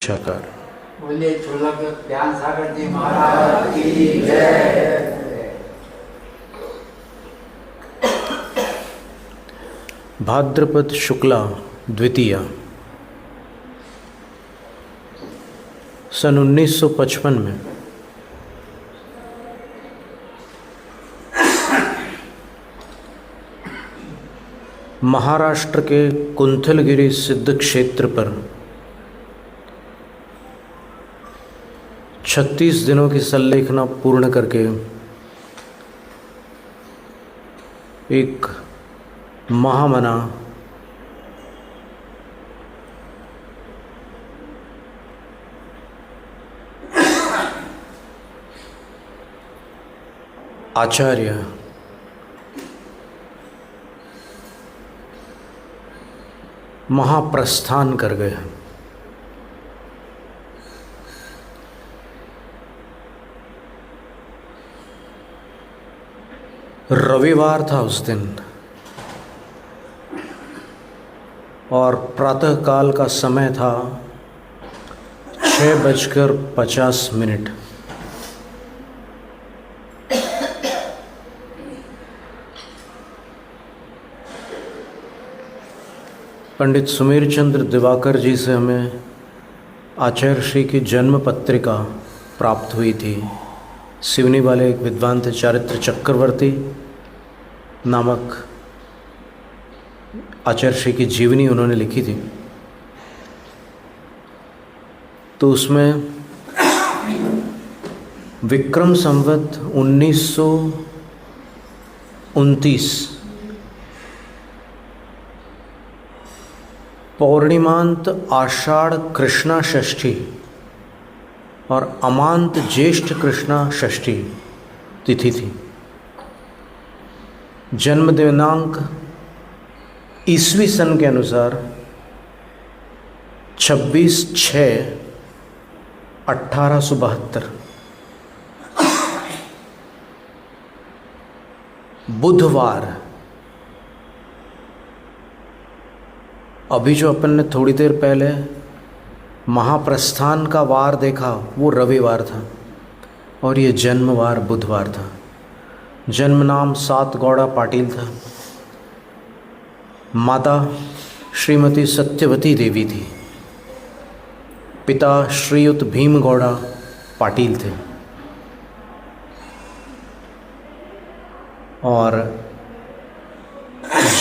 कर। बोलिए ढोलक ज्ञान सागर जी महाराज की जय। भाद्रपद शुक्ला द्वितीया सन 1955 में महाराष्ट्र के कुंथलगिरी सिद्ध क्षेत्र पर 36 दिनों की संलेखना पूर्ण करके एक महामना आचार्य महाप्रस्थान कर गए। रविवार था उस दिन और प्रातःकाल का समय था 6:50। पंडित सुमेर चंद्र दिवाकर जी से हमें आचार्य श्री की जन्म पत्रिका प्राप्त हुई थी। सिवनी वाले एक विद्वान थे, चारित्र चक्रवर्ती नामक आचार्य श्री की जीवनी उन्होंने लिखी थी। तो उसमें विक्रम संवत 1929 पौर्णिमांत आषाढ़ कृष्णा षष्ठी और अमांत ज्येष्ठ कृष्णा षष्ठी तिथि थी। जन्म दिनांक ईस्वी सन के अनुसार 26/6/1872 बुधवार। अभी जो अपन ने थोड़ी देर पहले महाप्रस्थान का वार देखा वो रविवार था और ये जन्मवार बुधवार था। जन्म नाम सातगौड़ा पाटिल था। माता श्रीमती सत्यवती देवी थी। पिता श्रीयुत भीमगौड़ा पाटिल थे और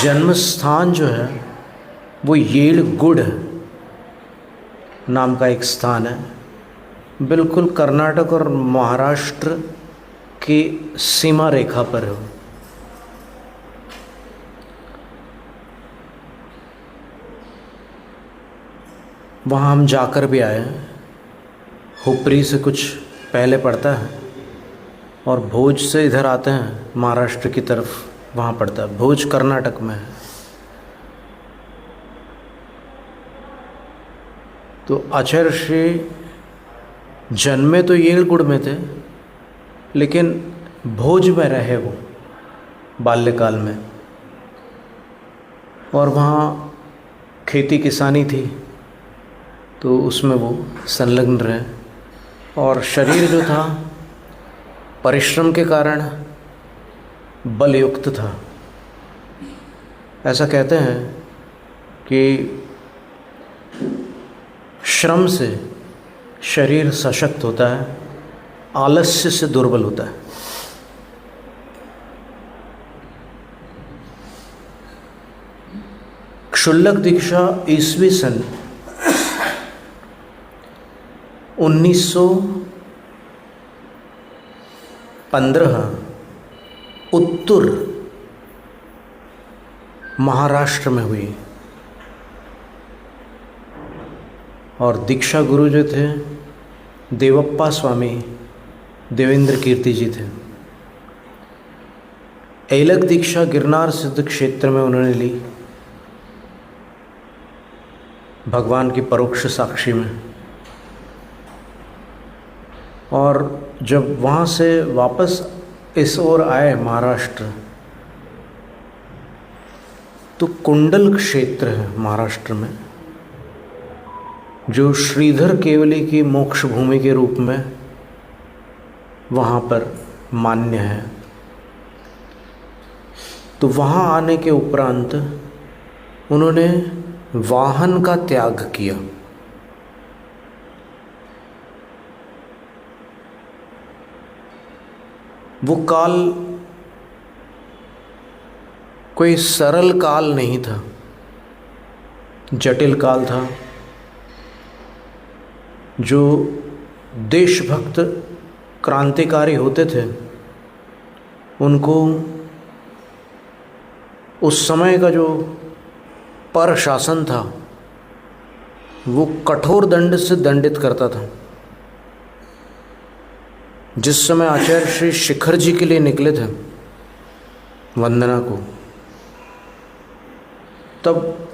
जन्म स्थान जो है वो येलगुड नाम का एक स्थान है, बिल्कुल कर्नाटक और महाराष्ट्र की सीमा रेखा पर है। वहाँ हम जाकर भी आए हैं। हुपरी से कुछ पहले पड़ता है और भोज से इधर आते हैं महाराष्ट्र की तरफ, वहाँ पड़ता है। भोज कर्नाटक में है। तो आचार्य श्री जन्मे तो येलगुड़ में थे, लेकिन भोज में रहे वो बाल्यकाल में और वहाँ खेती किसानी थी तो उसमें वो संलग्न रहे और शरीर जो था परिश्रम के कारण बलयुक्त था। ऐसा कहते हैं कि श्रम से शरीर सशक्त होता है, आलस्य से दुर्बल होता है। क्षुल्लक दीक्षा ईस्वी सन 1915 उत्तर महाराष्ट्र में हुई और दीक्षा गुरु जो थे देवप्पा स्वामी देवेंद्र कीर्ति जी थे। ऐलक दीक्षा गिरनार सिद्ध क्षेत्र में उन्होंने ली, भगवान की परोक्ष साक्षी में। और जब वहाँ से वापस इस ओर आए महाराष्ट्र, तो कुंडल क्षेत्र है महाराष्ट्र में, जो श्रीधर केवली की मोक्ष भूमि के रूप में वहाँ पर मान्य है। तो वहाँ आने के उपरांत उन्होंने वाहन का त्याग किया। वो काल कोई सरल काल नहीं था, जटिल काल था। जो देशभक्त क्रांतिकारी होते थे उनको उस समय का जो पर शासन था वो कठोर दंड से दंडित करता था। जिस समय आचार्य श्री शिखर जी के लिए निकले थे वंदना को, तब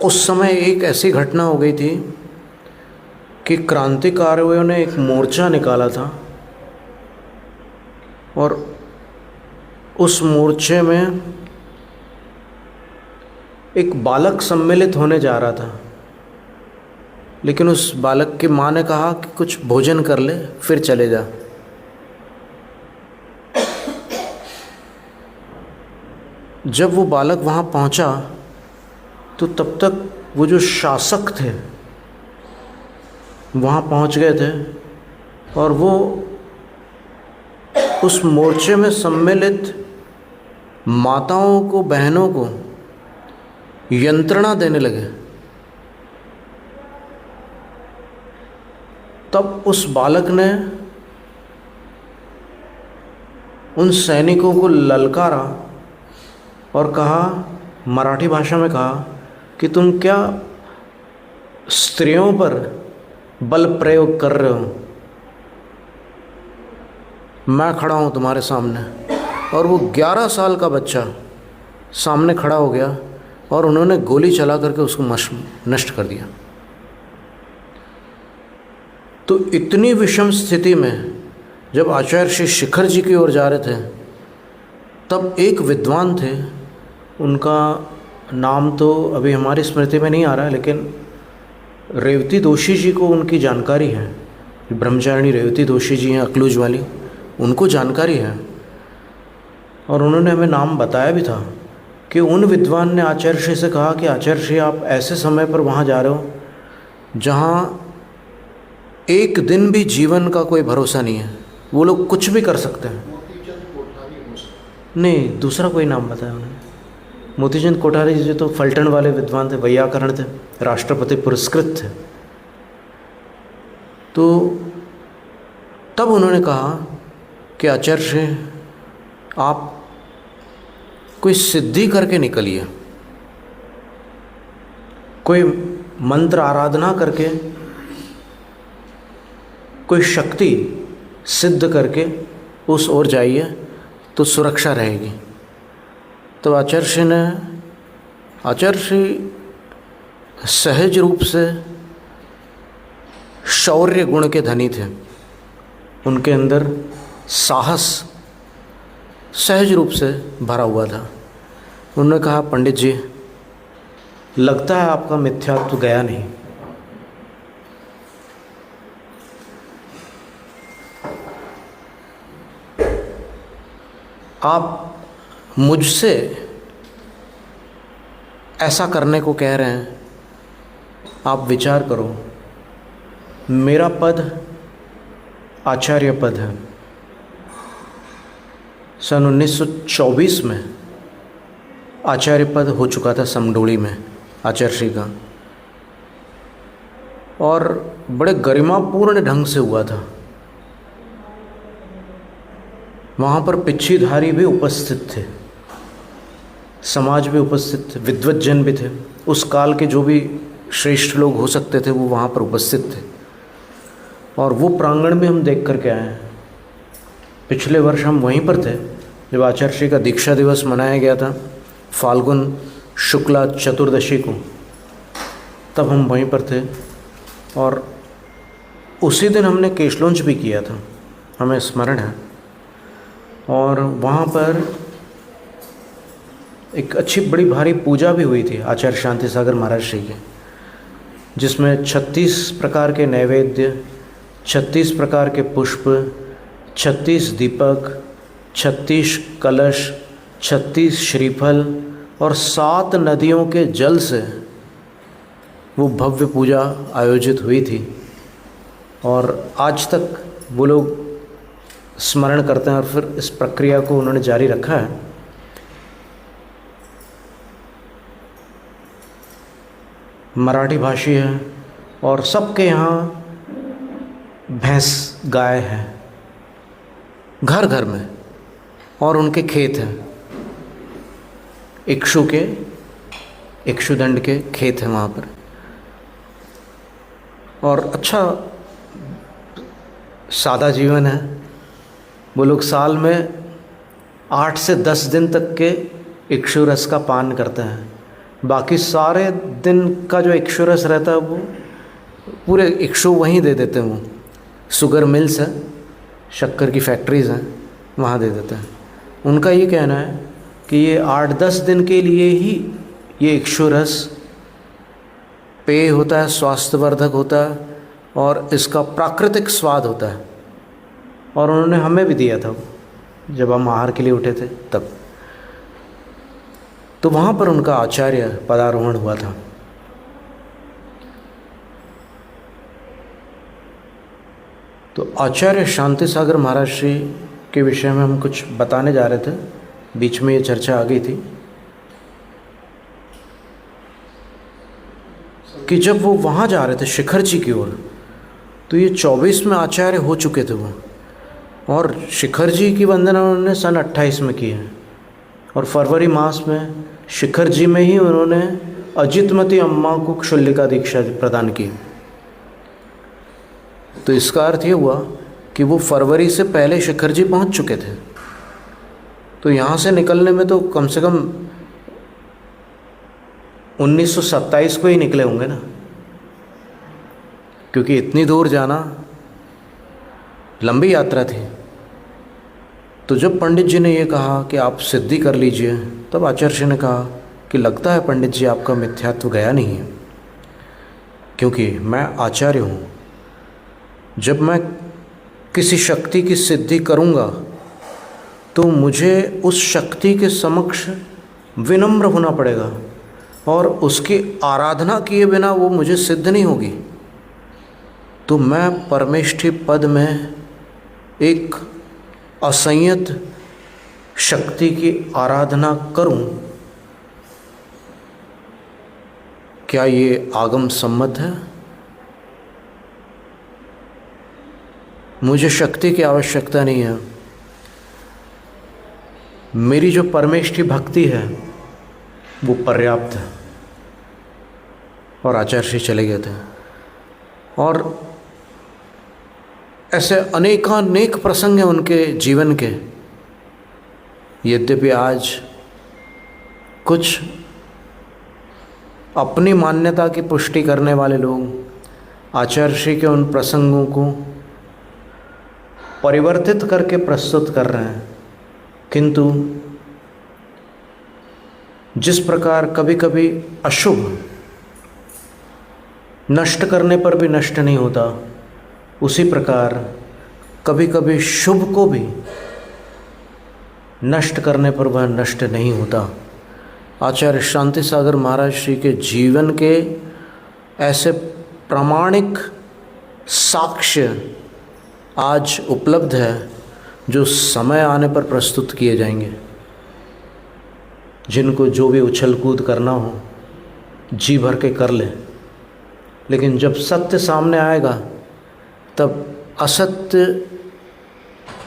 उस समय एक ऐसी घटना हो गई थी कि क्रांतिकारियों ने एक मोर्चा निकाला था और उस मोर्चे में एक बालक सम्मिलित होने जा रहा था, लेकिन उस बालक की माँ ने कहा कि कुछ भोजन कर ले फिर चले जा। जब वो बालक वहाँ पहुँचा तो तब तक वो जो शासक थे वहाँ पहुँच गए थे और वो उस मोर्चे में सम्मिलित माताओं को, बहनों को यंत्रणा देने लगे। तब उस बालक ने उन सैनिकों को ललकारा और कहा, मराठी भाषा में कहा कि तुम क्या स्त्रियों पर बल प्रयोग कर रहे हो, मैं खड़ा हूँ तुम्हारे सामने। और वो 11 साल का बच्चा सामने खड़ा हो गया और उन्होंने गोली चला करके उसको नष्ट कर दिया। तो इतनी विषम स्थिति में जब आचार्य श्री शिखर जी की ओर जा रहे थे तब एक विद्वान थे, उनका नाम तो अभी हमारी स्मृति में नहीं आ रहा है, लेकिन रेवती दोषी जी को उनकी जानकारी है। ब्रह्मचारिणी रेवती दोषी जी हैं अकलूज वाली, उनको जानकारी है और उन्होंने हमें नाम बताया भी था कि उन विद्वान ने आचार्य श्री से कहा कि आचार्य श्री आप ऐसे समय पर वहाँ जा रहे हो जहाँ एक दिन भी जीवन का कोई भरोसा नहीं है, वो लोग कुछ भी कर सकते हैं। नहीं, दूसरा कोई नाम बताया उन्होंने। मोतीचंद कोठारी जी तो फलटन वाले विद्वान थे, वैयाकरण थे, राष्ट्रपति पुरस्कृत थे। तो तब उन्होंने कहा कि आचार्य श्री आप कोई सिद्धि करके निकलिए, कोई मंत्र आराधना करके, कोई शक्ति सिद्ध करके उस ओर जाइए तो सुरक्षा रहेगी। तो आचार्य श्री सहज रूप से शौर्य गुण के धनी थे, उनके अंदर साहस सहज रूप से भरा हुआ था। उन्होंने कहा, पंडित जी लगता है आपका मिथ्यात्व गया नहीं। आप मुझसे ऐसा करने को कह रहे हैं, आप विचार करो, मेरा पद आचार्य पद है। सन 1924 में आचार्य पद हो चुका था समडोली में आचार्य श्री का, और बड़े गरिमापूर्ण ढंग से हुआ था। वहाँ पर पिच्छीधारी भी उपस्थित थे, समाज भी उपस्थित थे, विद्वज्जन भी थे, उस काल के जो भी श्रेष्ठ लोग हो सकते थे वो वहाँ पर उपस्थित थे। और वो प्रांगण में हम देख करके आए हैं। पिछले वर्ष हम वहीं पर थे जब आचार्य श्री का दीक्षा दिवस मनाया गया था, फाल्गुन शुक्ला चतुर्दशी को, तब हम वहीं पर थे। और उसी दिन हमने केशलोंच भी किया था, हमें स्मरण है। और वहाँ पर एक अच्छी बड़ी भारी पूजा भी हुई थी आचार्य शांति सागर महाराज श्री की। जिसमें 36 प्रकार के नैवेद्य, 36 प्रकार के पुष्प, 36 दीपक, 36 कलश, 36 श्रीफल और 7 नदियों के जल से वो भव्य पूजा आयोजित हुई थी। और आज तक वो लोग स्मरण करते हैं और फिर इस प्रक्रिया को उन्होंने जारी रखा है। मराठी भाषी है और सबके यहाँ भैंस गाय है घर घर में, और उनके खेत हैं, इक्षुदंड के खेत हैं वहाँ पर। और अच्छा सादा जीवन है। वो लोग साल में 8 से 10 दिन तक के इक्षु रस का पान करते हैं। बाकी सारे दिन का जो इक्षु रस रहता है वो पूरे इक्षु वहीं दे देते हैं। वो शुगर मिल्स है, शक्कर की फैक्ट्रीज़ हैं, वहाँ दे देते हैं। उनका ये कहना है कि ये 8-10 दिन के लिए ही ये इक्षु रस पेय होता है, स्वास्थ्यवर्धक होता है और इसका प्राकृतिक स्वाद होता है। और उन्होंने हमें भी दिया था जब हम आहार के लिए उठे थे तब। तो वहाँ पर उनका आचार्य पदारोहण हुआ था। तो आचार्य शांति सागर महाराज श्री के विषय में हम कुछ बताने जा रहे थे, बीच में ये चर्चा आ गई थी कि जब वो वहाँ जा रहे थे शिखर जी की ओर, तो ये 24 में आचार्य हो चुके थे वो। और शिखर जी की वंदना उन्होंने सन 28 में की है। और फरवरी मास में शिखर जी में ही उन्होंने अजितमती अम्मा को क्षुल्लिका दीक्षा प्रदान की। तो इसका अर्थ ये हुआ कि वो फरवरी से पहले शिखर जी पहुंच चुके थे। तो यहाँ से निकलने में तो कम से कम 1927 को ही निकले होंगे ना, क्योंकि इतनी दूर जाना लंबी यात्रा थी। तो जब पंडित जी ने ये कहा कि आप सिद्धि कर लीजिए, तब आचार्य ने कहा कि लगता है पंडित जी आपका मिथ्यात्व गया नहीं है, क्योंकि मैं आचार्य हूँ। जब मैं किसी शक्ति की सिद्धि करूँगा तो मुझे उस शक्ति के समक्ष विनम्र होना पड़ेगा, और उसकी आराधना किए बिना वो मुझे सिद्ध नहीं होगी। तो मैं परमेष्ठी पद में एक असंयत शक्ति की आराधना करूं, क्या ये आगम सम्मत है? मुझे शक्ति की आवश्यकता नहीं है। मेरी जो परमेष्ठी भक्ति है वो पर्याप्त है। और आचार्य श्री चले गए थे। और ऐसे अनेकानेक प्रसंग हैं उनके जीवन के। यद्यपि आज कुछ अपनी मान्यता की पुष्टि करने वाले लोग आचार्य श्री के उन प्रसंगों को परिवर्तित करके प्रस्तुत कर रहे हैं, किंतु जिस प्रकार कभी कभी अशुभ नष्ट करने पर भी नष्ट नहीं होता, उसी प्रकार कभी कभी शुभ को भी नष्ट करने पर वह नष्ट नहीं होता। आचार्य शांति सागर महाराज श्री के जीवन के ऐसे प्रामाणिक साक्ष्य आज उपलब्ध है, जो समय आने पर प्रस्तुत किए जाएंगे। जिनको जो भी उछल कूद करना हो जी भर के कर ले, लेकिन जब सत्य सामने आएगा तब असत्य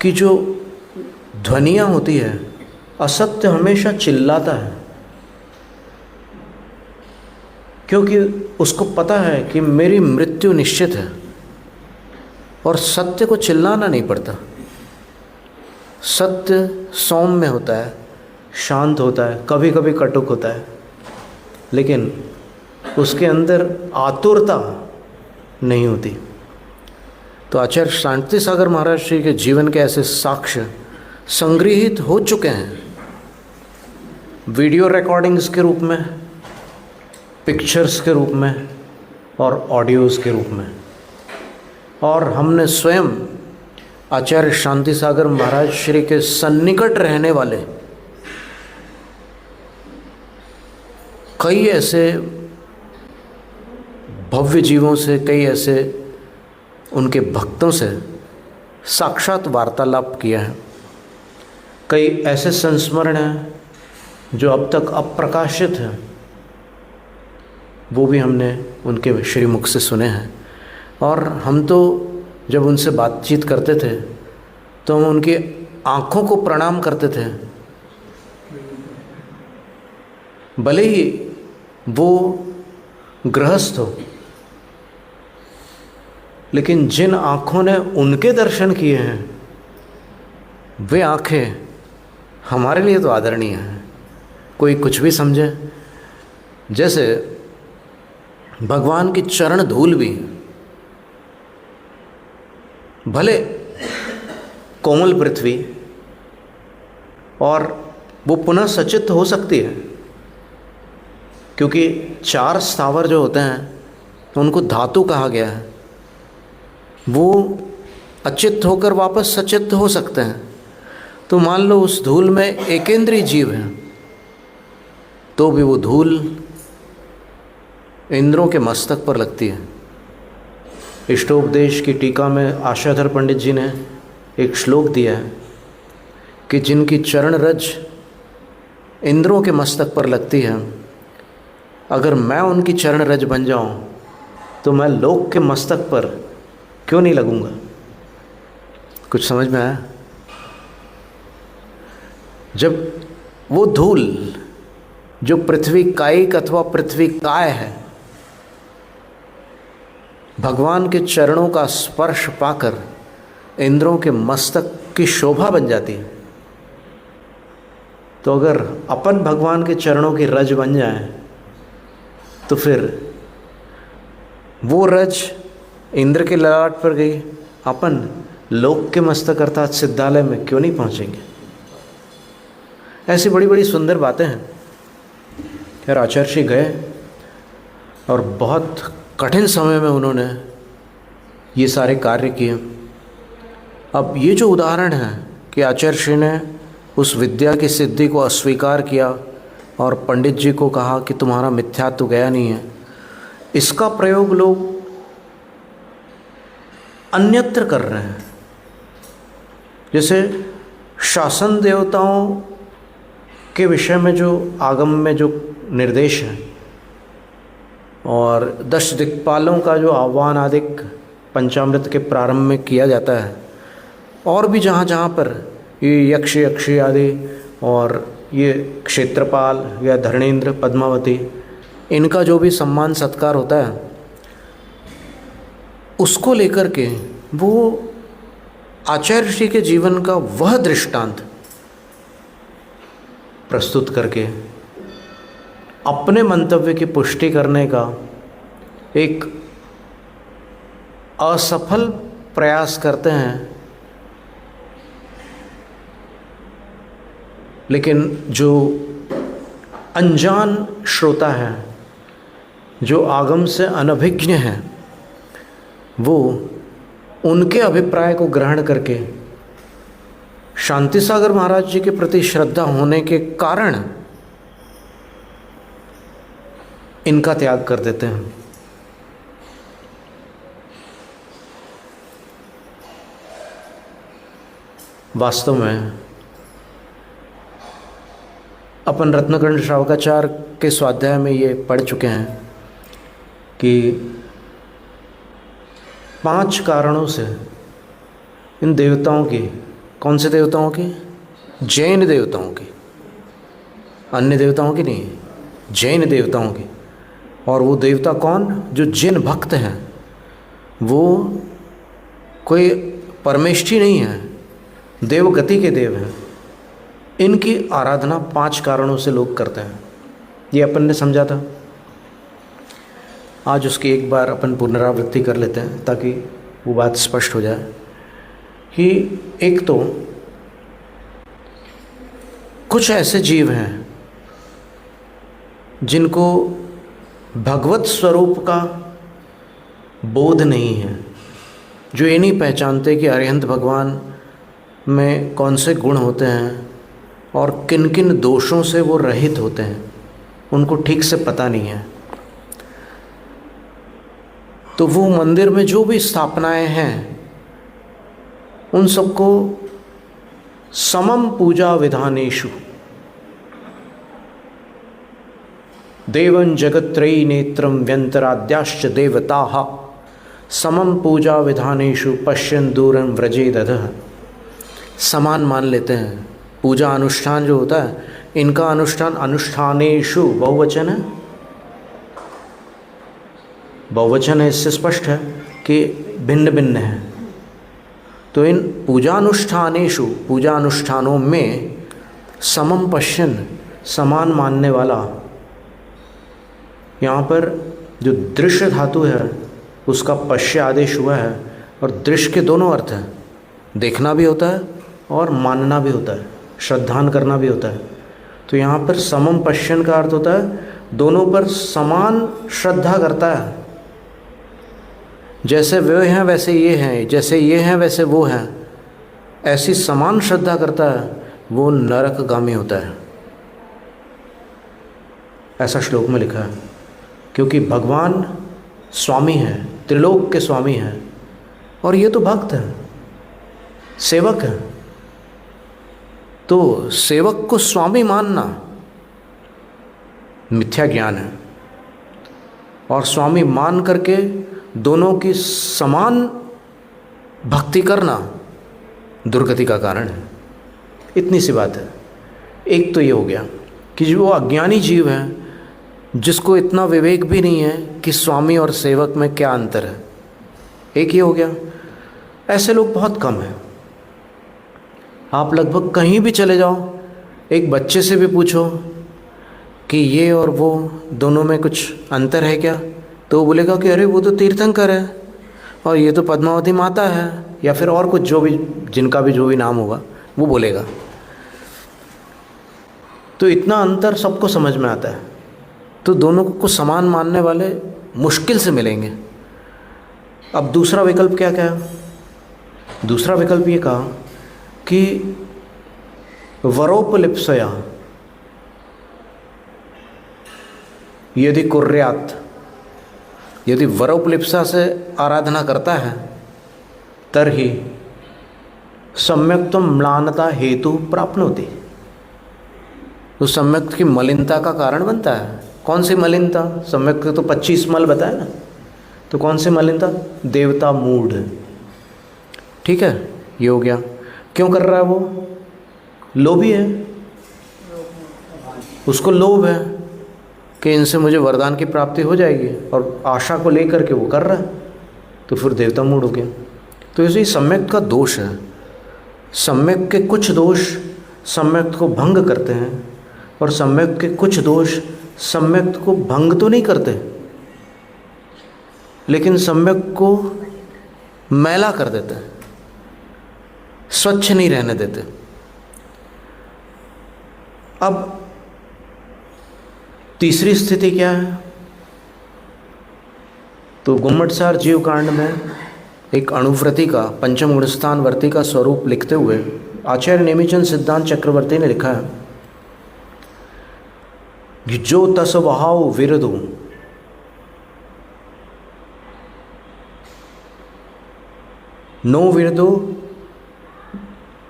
की जो ध्वनियाँ होती है, असत्य हमेशा चिल्लाता है, क्योंकि उसको पता है कि मेरी मृत्यु निश्चित है। और सत्य को चिल्लाना नहीं पड़ता। सत्य सौम्य होता है, शांत होता है, कभी कभी कटुक होता है, लेकिन उसके अंदर आतुरता नहीं होती। तो आचार्य शांति सागर महाराज श्री के जीवन के ऐसे साक्ष्य संग्रहित हो चुके हैं, वीडियो रिकॉर्डिंग्स के रूप में, पिक्चर्स के रूप में और ऑडियोज़ के रूप में। और हमने स्वयं आचार्य शांति सागर महाराज श्री के सन्निकट रहने वाले कई ऐसे भव्य जीवों से, कई ऐसे उनके भक्तों से साक्षात वार्तालाप किया है। कई ऐसे संस्मरण हैं जो अब तक अप्रकाशित हैं, वो भी हमने उनके श्रीमुख से सुने हैं। और हम तो जब उनसे बातचीत करते थे तो हम उनकी आँखों को प्रणाम करते थे, भले ही वो गृहस्थ हो, लेकिन जिन आँखों ने उनके दर्शन किए हैं वे आँखें हमारे लिए तो आदरणीय हैं। कोई कुछ भी समझे, जैसे भगवान की चरण धूल भी भले कोमल पृथ्वी और वो पुनः सचित हो सकती है, क्योंकि 4 स्थावर जो होते हैं तो उनको धातु कहा गया है, वो अचित्त होकर वापस सचित्त हो सकते हैं। तो मान लो उस धूल में एकेंद्रीय जीव है, तो भी वो धूल इंद्रों के मस्तक पर लगती है। इष्टोपदेश की टीका में आशाधर पंडित जी ने एक श्लोक दिया है कि जिनकी चरण रज इंद्रों के मस्तक पर लगती है, अगर मैं उनकी चरण रज बन जाऊं तो मैं लोक के मस्तक पर क्यों नहीं लगूंगा। कुछ समझ में आया? जब वो धूल जो पृथ्वी कायिक अथवा पृथ्वी काय है भगवान के चरणों का स्पर्श पाकर इंद्रों के मस्तक की शोभा बन जाती है, तो अगर अपन भगवान के चरणों की रज बन जाए तो फिर वो रज इंद्र के ललाट पर गई, अपन लोक के मस्तक अर्थात सिद्धालय में क्यों नहीं पहुंचेंगे। ऐसी बड़ी बड़ी सुंदर बातें हैं। खैर आचार्य जी गए और बहुत कठिन समय में उन्होंने ये सारे कार्य किए। अब ये जो उदाहरण है कि आचार्य श्री ने उस विद्या की सिद्धि को अस्वीकार किया और पंडित जी को कहा कि तुम्हारा मिथ्यात्व गया नहीं है, इसका प्रयोग लोग अन्यत्र कर रहे हैं। जैसे शासन देवताओं के विषय में जो आगम में जो निर्देश है और 10 दिक्पालों का जो आह्वान आदि पंचामृत के प्रारंभ में किया जाता है, और भी जहाँ जहाँ पर ये यक्ष यक्षी आदि और ये क्षेत्रपाल या धरणेन्द्र पद्मावती, इनका जो भी सम्मान सत्कार होता है उसको लेकर के वो आचार्य श्री के जीवन का वह दृष्टांत प्रस्तुत करके अपने मंतव्य की पुष्टि करने का एक असफल प्रयास करते हैं। लेकिन जो अनजान श्रोता है, जो आगम से अनभिज्ञ है, वो उनके अभिप्राय को ग्रहण करके शांति सागर महाराज जी के प्रति श्रद्धा होने के कारण इनका त्याग कर देते हैं। वास्तव में अपन रत्नकर्ण श्रावकाचार्य के स्वाध्याय में ये पढ़ चुके हैं कि 5 कारणों से इन देवताओं की, कौन से देवताओं की? जैन देवताओं की, अन्य देवताओं की नहीं, जैन देवताओं की। और वो देवता कौन? जो जिन भक्त हैं, वो कोई परमेष्ठी नहीं है, देवगति के देव हैं। इनकी आराधना 5 कारणों से लोग करते हैं। ये अपन ने समझा था। आज उसकी एक बार अपन पुनरावृत्ति कर लेते हैं ताकि वो बात स्पष्ट हो जाए कि एक तो कुछ ऐसे जीव हैं जिनको भगवत स्वरूप का बोध नहीं है, जो ये नहीं पहचानते कि अरिहंत भगवान में कौन से गुण होते हैं और किन किन दोषों से वो रहित होते हैं, उनको ठीक से पता नहीं है। तो वो मंदिर में जो भी स्थापनाएं हैं उन सबको समम पूजा विधानेषु देवं जगत्त्रयी नेत्रम व्यंतराद्याश्च देवताः समम पूजा विधानेषु पश्यन् दूरं व्रजेदधः। समान मान लेते हैं। पूजा अनुष्ठान जो होता है, इनका अनुष्ठान अनुष्ठानेषु बहुवचन है, बहुवचन है, इससे स्पष्ट है कि भिन्न भिन्न है। तो इन पूजानुष्ठानेषु, पूजा अनुष्ठानों में समम पश्यन्, समान मानने वाला, यहाँ पर जो दृश्य धातु है उसका पश्य आदेश हुआ है। और दृश्य के दोनों अर्थ हैं, देखना भी होता है और मानना भी होता है, श्रद्धान करना भी होता है। तो यहाँ पर समम पश्यन् का अर्थ होता है दोनों पर समान श्रद्धा करता है। जैसे वे हैं वैसे ये हैं, जैसे ये हैं वैसे वो हैं, ऐसी समान श्रद्धा करता है, वो नरकगामी होता है। ऐसा श्लोक में लिखा है। क्योंकि भगवान स्वामी हैं, त्रिलोक के स्वामी हैं, और ये तो भक्त हैं, सेवक हैं। तो सेवक को स्वामी मानना मिथ्या ज्ञान है, और स्वामी मान करके दोनों की समान भक्ति करना दुर्गति का कारण है। इतनी सी बात है। एक तो ये हो गया कि जो अज्ञानी जीव है, जिसको इतना विवेक भी नहीं है कि स्वामी और सेवक में क्या अंतर है, एक ये हो गया। ऐसे लोग बहुत कम हैं। आप लगभग कहीं भी चले जाओ, एक बच्चे से भी पूछो कि ये और वो दोनों में कुछ अंतर है क्या, तो वो बोलेगा कि अरे वो तो तीर्थंकर है और ये तो पद्मावती माता है, या फिर और कुछ जो भी, जिनका भी जो भी नाम होगा वो बोलेगा। तो इतना अंतर सबको समझ में आता है। तो दोनों को समान मानने वाले मुश्किल से मिलेंगे। अब दूसरा विकल्प क्या क्या है? दूसरा विकल्प ये कहा कि वरोपलिप्सया यदि कुर्यात, यदि वरोपलिप्सा से आराधना करता है, तर्हि सम्यक्त्वं म्लानता हेतु प्राप्नोति, तो सम्यक्त की मलिनता का कारण बनता है। कौन सी मलिनता? सम्यक तो 25 मल बताया ना, तो कौन सी मलिनता? देवता मूढ़। ठीक है, ये हो गया। क्यों कर रहा है वो? लोभी है, उसको लोभ है कि इनसे मुझे वरदान की प्राप्ति हो जाएगी, और आशा को लेकर के वो कर रहा है, तो फिर देवता मूढ़ हो गया। तो इसे सम्यक का दोष है। सम्यक के कुछ दोष सम्यक को भंग करते हैं, और सम्यक के कुछ दोष सम्यक को भंग तो नहीं करते, लेकिन सम्यक को मैला कर देते हैं, स्वच्छ नहीं रहने देते। अब तीसरी स्थिति क्या है? तो गुम्मटसार जीव कांड में एक अणुव्रती का, पंचम गुणस्थान वर्ती का स्वरूप लिखते हुए आचार्य नेमिचंद सिद्धांत चक्रवर्ती ने लिखा है कि जो तस वहाओ विरदो, नो विरदो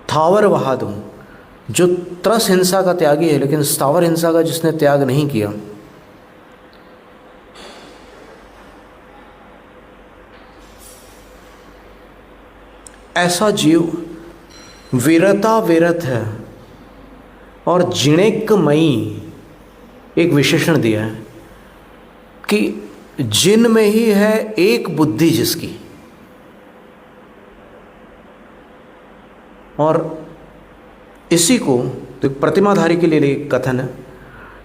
थावर वहा दो, जो त्रस हिंसा का त्यागी है लेकिन स्थावर हिंसा का जिसने त्याग नहीं किया, ऐसा जीव विरता विरत है। और जिणेकमयी एक विशेषण दिया है कि जिन में ही है एक बुद्धि जिसकी, और इसी को तो प्रतिमाधारी के लिए एक कथन है,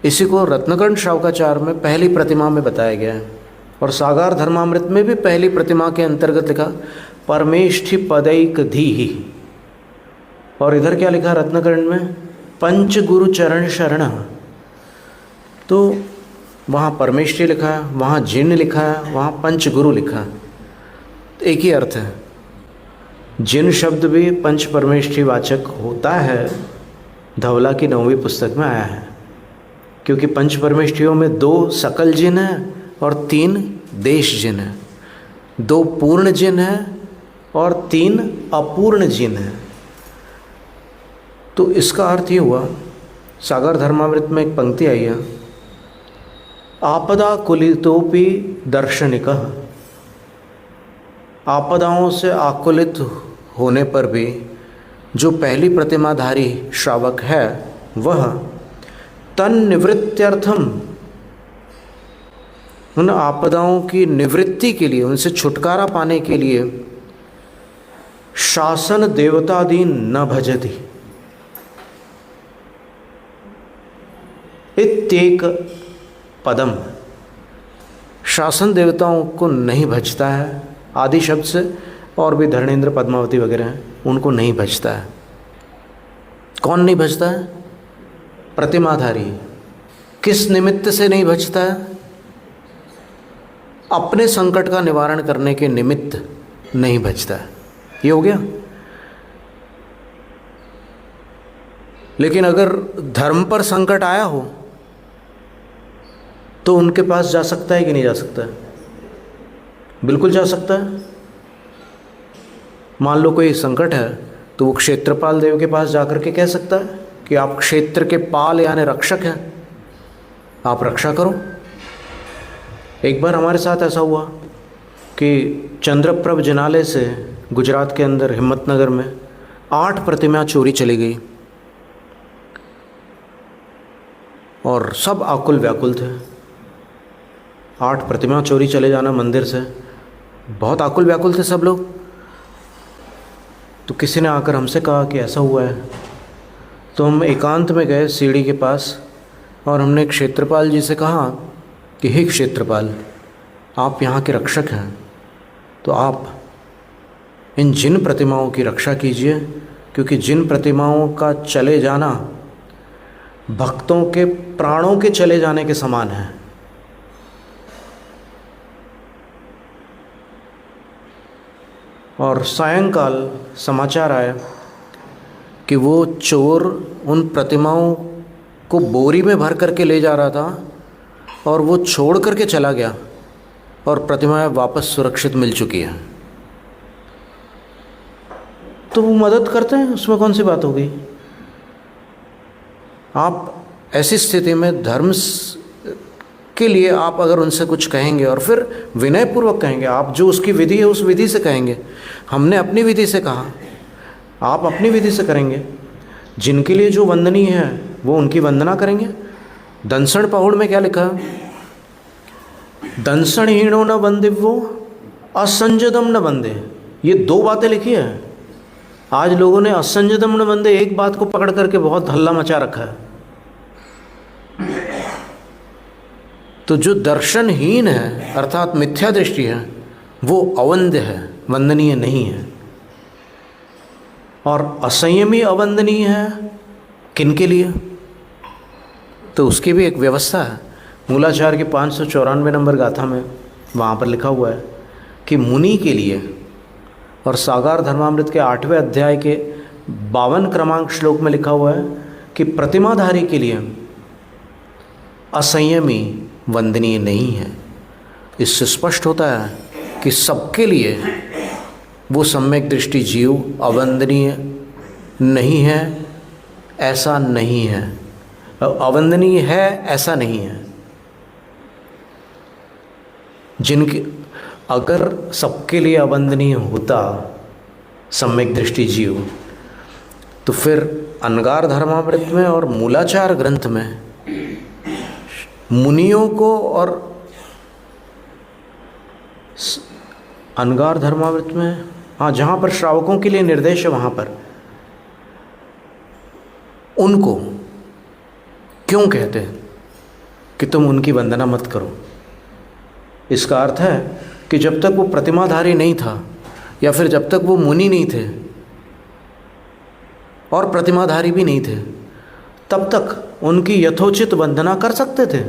इसी को रत्नकर्ण श्रावकाचार्य में पहली प्रतिमा में बताया गया है, और सागार धर्मामृत में भी पहली प्रतिमा के अंतर्गत लिखा परमेष्ठि पदैक धीहि, और इधर क्या लिखा रत्नकर्ण में? पंच गुरु चरण शरण। तो वहाँ परमेष्ठि लिखा है, वहाँ जिन लिखा है, वहाँ पंच गुरु लिखा है। एक ही अर्थ है। जिन शब्द भी पंच परमेष्ठी वाचक होता है, धवला की 9वीं पुस्तक में आया है, क्योंकि पंच परमेष्ठियों में 2 सकल जिन हैं और 3 देश जिन हैं, 2 पूर्ण जिन हैं और 3 अपूर्ण जिन हैं। तो इसका अर्थ ये हुआ, सागर धर्मामृत में एक पंक्ति आई है, आपदा कुलितोपि दर्शनिकः, आपदाओं से आकुलित होने पर भी जो पहली प्रतिमाधारी श्रावक है वह तन्निवृत्त्यर्थम, उन आपदाओं की निवृत्ति के लिए, उनसे छुटकारा पाने के लिए शासन देवतादीन न भजति इत्येक पदम, शासन देवताओं को नहीं भजता है, आदि शब्द से, और भी धरणेन्द्र पद्मावती वगैरह हैं, उनको नहीं भजता है। कौन नहीं भजता है? प्रतिमाधारी। किस निमित्त से नहीं भजता है? अपने संकट का निवारण करने के निमित्त नहीं भजता है। ये हो गया। लेकिन अगर धर्म पर संकट आया हो तो उनके पास जा सकता है कि नहीं जा सकता है? बिल्कुल जा सकता है। मान लो कोई संकट है तो वो क्षेत्रपाल देव के पास जाकर के कह सकता है कि आप क्षेत्र के पाल यानी रक्षक हैं, आप रक्षा करो। एक बार हमारे साथ ऐसा हुआ कि चंद्रप्रभ जिनालय से गुजरात के अंदर हिम्मतनगर में 8 प्रतिमा चोरी चली गई और सब आकुल व्याकुल थे। 8 प्रतिमा चोरी चले जाना मंदिर से, बहुत आकुल व्याकुल थे सब लोग। तो किसी ने आकर हमसे कहा कि ऐसा हुआ है, तो हम एकांत में गए सीढ़ी के पास और हमने क्षेत्रपाल जी से कहा कि हे क्षेत्रपाल, आप यहाँ के रक्षक हैं, तो आप इन जिन प्रतिमाओं की रक्षा कीजिए, क्योंकि जिन प्रतिमाओं का चले जाना भक्तों के प्राणों के चले जाने के समान है। और सायंकाल समाचार आया कि वो चोर उन प्रतिमाओं को बोरी में भर करके ले जा रहा था और वो छोड़ करके चला गया और प्रतिमाएं वापस सुरक्षित मिल चुकी हैं। तो वो मदद करते हैं, उसमें कौन सी बात हो गई? आप ऐसी स्थिति में धर्म के लिए आप अगर उनसे कुछ कहेंगे और फिर विनयपूर्वक कहेंगे, आप जो उसकी विधि है उस विधि से कहेंगे। हमने अपनी विधि से कहा, आप अपनी विधि से करेंगे। जिनके लिए जो वंदनीय है वो उनकी वंदना करेंगे। दंसण पहुड़ में क्या लिखा है? दंसण हीणो न वंदिव्यो असंजदम न वंदे। ये 2 बातें लिखी है। आज लोगों ने असंजदम न वंदे एक बात को पकड़ करके बहुत हल्ला मचा रखा है। तो जो दर्शनहीन है अर्थात मिथ्या दृष्टि है वो अवंद्य है, वंदनीय नहीं है। और असंयमी अवंदनीय है किनके लिए? तो उसकी भी एक व्यवस्था है। मूलाचार की 594 नंबर गाथा में वहाँ पर लिखा हुआ है कि मुनि के लिए, और सागार धर्मामृत के 8वें अध्याय के 52 क्रमांक श्लोक में लिखा हुआ है कि प्रतिमाधारी के लिए असंयमी वंदनीय नहीं है। इससे स्पष्ट होता है कि सबके लिए वो सम्यक दृष्टि जीव अवंदनीय नहीं है, ऐसा नहीं है। अवंदनीय है ऐसा नहीं है। जिनके अगर सबके लिए अवंदनीय होता सम्यक दृष्टि जीव, तो फिर अनगार धर्मामृत में और मूलाचार ग्रंथ में मुनियों को, और अनगार धर्मामृत में हाँ जहाँ पर श्रावकों के लिए निर्देश है वहाँ पर उनको क्यों कहते हैं कि तुम उनकी वंदना मत करो? इसका अर्थ है कि जब तक वो प्रतिमाधारी नहीं था या फिर जब तक वो मुनि नहीं थे और प्रतिमाधारी भी नहीं थे, तब तक उनकी यथोचित वंदना कर सकते थे।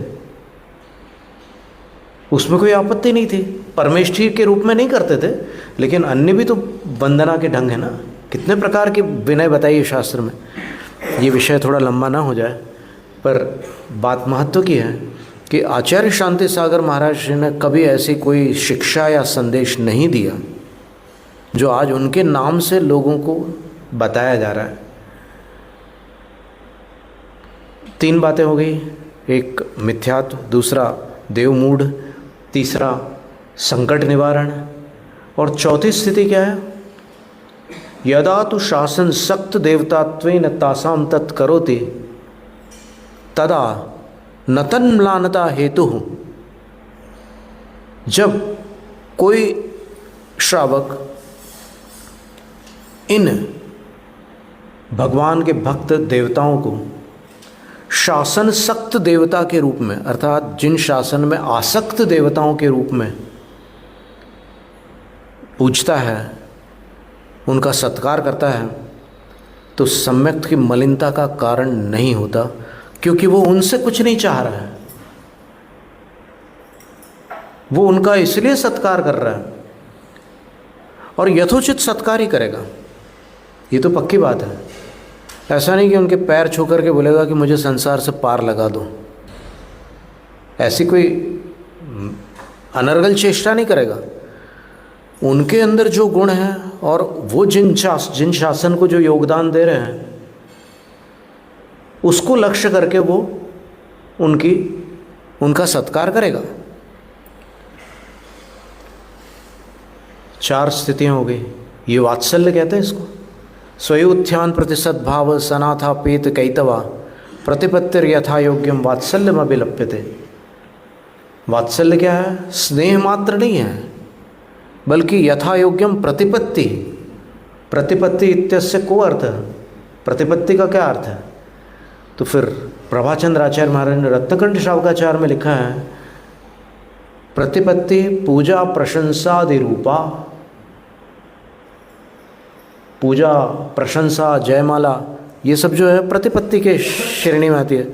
उसमें कोई आपत्ति नहीं थी, परमेष्ठी के रूप में नहीं करते थे, लेकिन अन्य भी तो वंदना के ढंग है ना। कितने प्रकार के विनय बताइए शास्त्र में। ये विषय थोड़ा लंबा ना हो जाए, पर बात महत्व की है कि आचार्य शांति सागर महाराज जी ने कभी ऐसी कोई शिक्षा या संदेश नहीं दिया जो आज उनके नाम से लोगों को बताया जा रहा है। 3 बातें हो गई, एक मिथ्यात्व, दूसरा देवमूढ़, तीसरा संकट निवारण, और चौथी स्थिति क्या है? यदा तु शासन सक्त देवतात्वेन तासाम तत्करोति तदा न तन्म्लानता हेतु। जब कोई श्रावक इन भगवान के भक्त देवताओं को शासन सक्त देवता के रूप में, अर्थात जिन शासन में आसक्त देवताओं के रूप में पूजता है, उनका सत्कार करता है, तो सम्यक की मलिनता का कारण नहीं होता, क्योंकि वो उनसे कुछ नहीं चाह रहा है, वो उनका इसलिए सत्कार कर रहा है और यथोचित सत्कार ही करेगा। ये तो पक्की बात है। ऐसा नहीं कि उनके पैर छू करके बोलेगा कि मुझे संसार से पार लगा दो, ऐसी कोई अनर्गल चेष्टा नहीं करेगा। उनके अंदर जो गुण है और वो जिन शासन को जो योगदान दे रहे हैं, उसको लक्ष्य करके वो उनका सत्कार करेगा। 4 स्थितियां हो गई। ये वात्सल्य कहते हैं इसको। स्वयोत्थान प्रति सद्भाव सनाथा पेत कैतवा प्रतिपत्तिर यथा योग्यम वात्सल्यम अभिलप्यते। वात्सल्य क्या है? स्नेह मात्र नहीं है, बल्कि यथा योग्यम प्रतिपत्ति। प्रतिपत्ति इत्यस्य को अर्थ है, प्रतिपत्ति का क्या अर्थ है? तो फिर प्रभाचंद्र आचार्य महाराज ने रत्नकंठ शावकाचार्य में लिखा है, प्रतिपत्ति पूजा प्रशंसादि रूपा। पूजा, प्रशंसा, जयमाला, ये सब जो है प्रतिपत्ति के श्रेणी में आती है।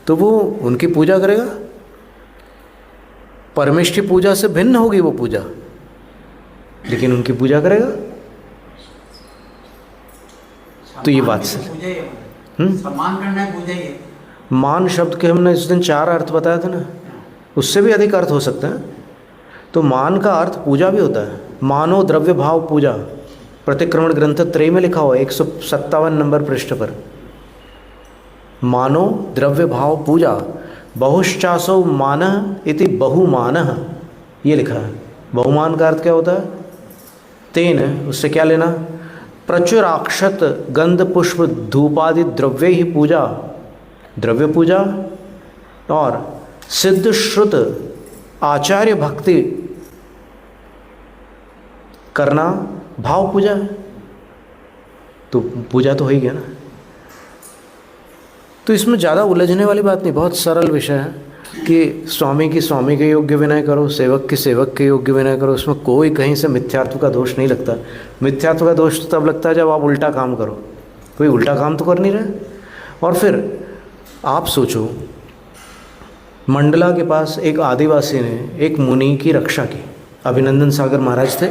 तो वो उनकी पूजा करेगा। परमेष्ठी पूजा से भिन्न होगी वो पूजा, लेकिन उनकी पूजा करेगा। तो ये बात से सम्मान करना है, पूजा ही है। मान शब्द के हमने इस दिन 4 अर्थ बताया था ना, उससे भी अधिक अर्थ हो सकते हैं। तो मान का अर्थ पूजा भी होता है। मानो द्रव्य भाव पूजा, प्रतिक्रमण ग्रंथ 3 में लिखा हुआ 157 नंबर पृष्ठ पर। मानो द्रव्य भाव पूजा, बहुश्चासो मान इति बहुमान, ये लिखा है। बहुमान का अर्थ क्या होता है? तेन, उससे क्या लेना? प्रचुराक्षत गंध पुष्प धूपादि द्रव्य ही पूजा, द्रव्य पूजा, और सिद्ध श्रुत आचार्य भक्ति करना भाव पूजा है। तो पूजा तो हो ही गया ना। तो इसमें ज़्यादा उलझने वाली बात नहीं, बहुत सरल विषय है कि स्वामी की स्वामी के योग्य विनय करो, सेवक की सेवक के योग्य विनय करो। इसमें कोई कहीं से मिथ्यात्व का दोष नहीं लगता। मिथ्यात्व का दोष तो तब लगता है जब आप उल्टा काम करो। कोई उल्टा काम तो कर नहीं रहे। और फिर आप सोचो, मंडला के पास एक आदिवासी ने एक मुनि की रक्षा की। अभिनंदन सागर महाराज थे,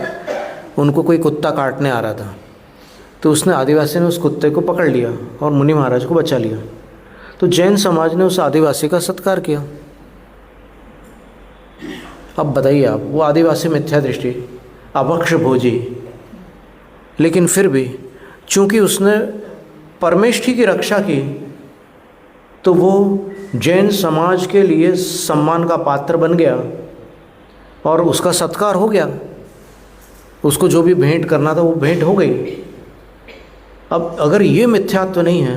उनको कोई कुत्ता काटने आ रहा था, तो उसने आदिवासी ने उस कुत्ते को पकड़ लिया और मुनि महाराज को बचा लिया। तो जैन समाज ने उस आदिवासी का सत्कार किया। अब बताइए आप, वो आदिवासी मिथ्या दृष्टि, अभक्ष भोजी, लेकिन फिर भी चूंकि उसने परमेष्ठी की रक्षा की, तो वो जैन समाज के लिए सम्मान का पात्र बन गया और उसका सत्कार हो गया। उसको जो भी भेंट करना था वो भेंट हो गई। अब अगर ये मिथ्यात्व नहीं है,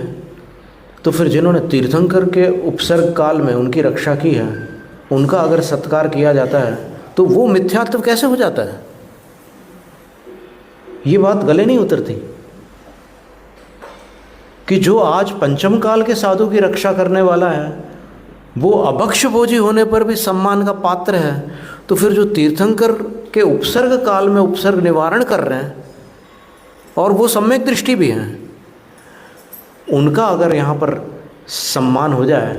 तो फिर जिन्होंने तीर्थंकर के उपसर्ग काल में उनकी रक्षा की है, उनका अगर सत्कार किया जाता है, तो वो मिथ्यात्व कैसे हो जाता है? ये बात गले नहीं उतरती कि जो आज पंचम काल के साधु की रक्षा करने वाला है, वो अभक्ष भोजी होने पर भी सम्मान का पात्र है, तो फिर जो तीर्थंकर के उपसर्ग काल में उपसर्ग निवारण कर रहे हैं और वो सम्यक दृष्टि भी हैं, उनका अगर यहाँ पर सम्मान हो जाए,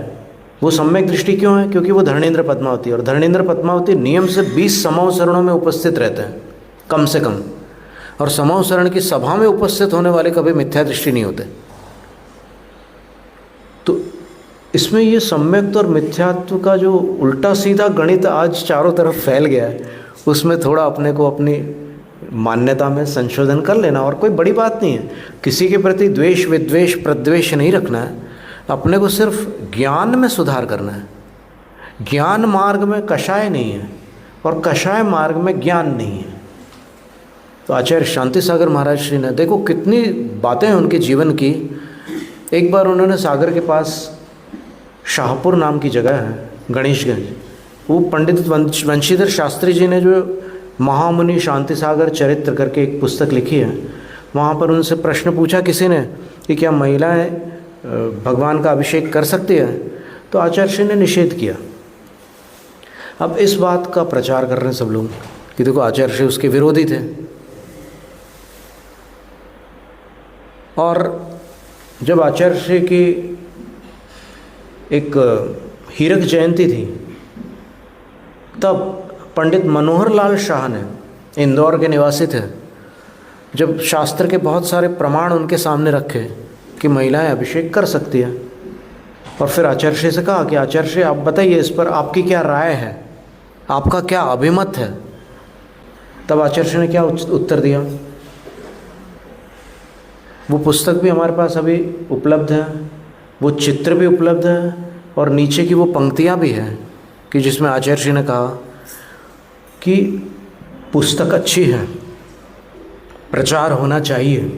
वो सम्यक दृष्टि क्यों है? क्योंकि वो धरणेन्द्र पद्मावती, और धरणेन्द्र पद्मावती नियम से 20 समूहसरणों में उपस्थित रहते हैं कम से कम, और समूहसरण की सभा में उपस्थित होने वाले कभी मिथ्या दृष्टि नहीं होते। तो इसमें ये सम्यक्त और मिथ्यात्व का जो उल्टा सीधा गणित आज चारों तरफ फैल गया है, उसमें थोड़ा अपने को अपनी मान्यता में संशोधन कर लेना, और कोई बड़ी बात नहीं है। किसी के प्रति द्वेष विद्वेष प्रद्वेष नहीं रखना है, अपने को सिर्फ ज्ञान में सुधार करना है। ज्ञान मार्ग में कषाय नहीं है और कषाय मार्ग में ज्ञान नहीं है। तो आचार्य शांति सागर महाराज श्री ने देखो कितनी बातें हैं उनके जीवन की। एक बार उन्होंने सागर के पास शाहपुर नाम की जगह है, गणेशगंज, वो पंडित वंशीधर शास्त्री जी ने जो महामुनि शांति सागर चरित्र करके एक पुस्तक लिखी है, वहाँ पर उनसे प्रश्न पूछा किसी ने कि क्या महिलाएं भगवान का अभिषेक कर सकती है? तो आचार्य श्री ने निषेध किया। अब इस बात का प्रचार कर रहे हैं सब लोग कि देखो आचार्य श्री उसके विरोधी थे। और जब आचार्य श्री की एक हीरक जयंती थी, तब पंडित मनोहर लाल शाह ने, इंदौर के निवासी थे, जब शास्त्र के बहुत सारे प्रमाण उनके सामने रखे कि महिलाएं अभिषेक कर सकती हैं, और फिर आचार्य श्री से कहा कि आचार्य श्री आप बताइए इस पर आपकी क्या राय है, आपका क्या अभिमत है। तब आचार्य श्री ने क्या उत्तर दिया? वो पुस्तक भी हमारे पास अभी उपलब्ध है, वो चित्र भी उपलब्ध है, और नीचे की वो पंक्तियाँ भी हैं कि जिसमें आचार्य श्री ने कहा कि पुस्तक अच्छी है, प्रचार होना चाहिए।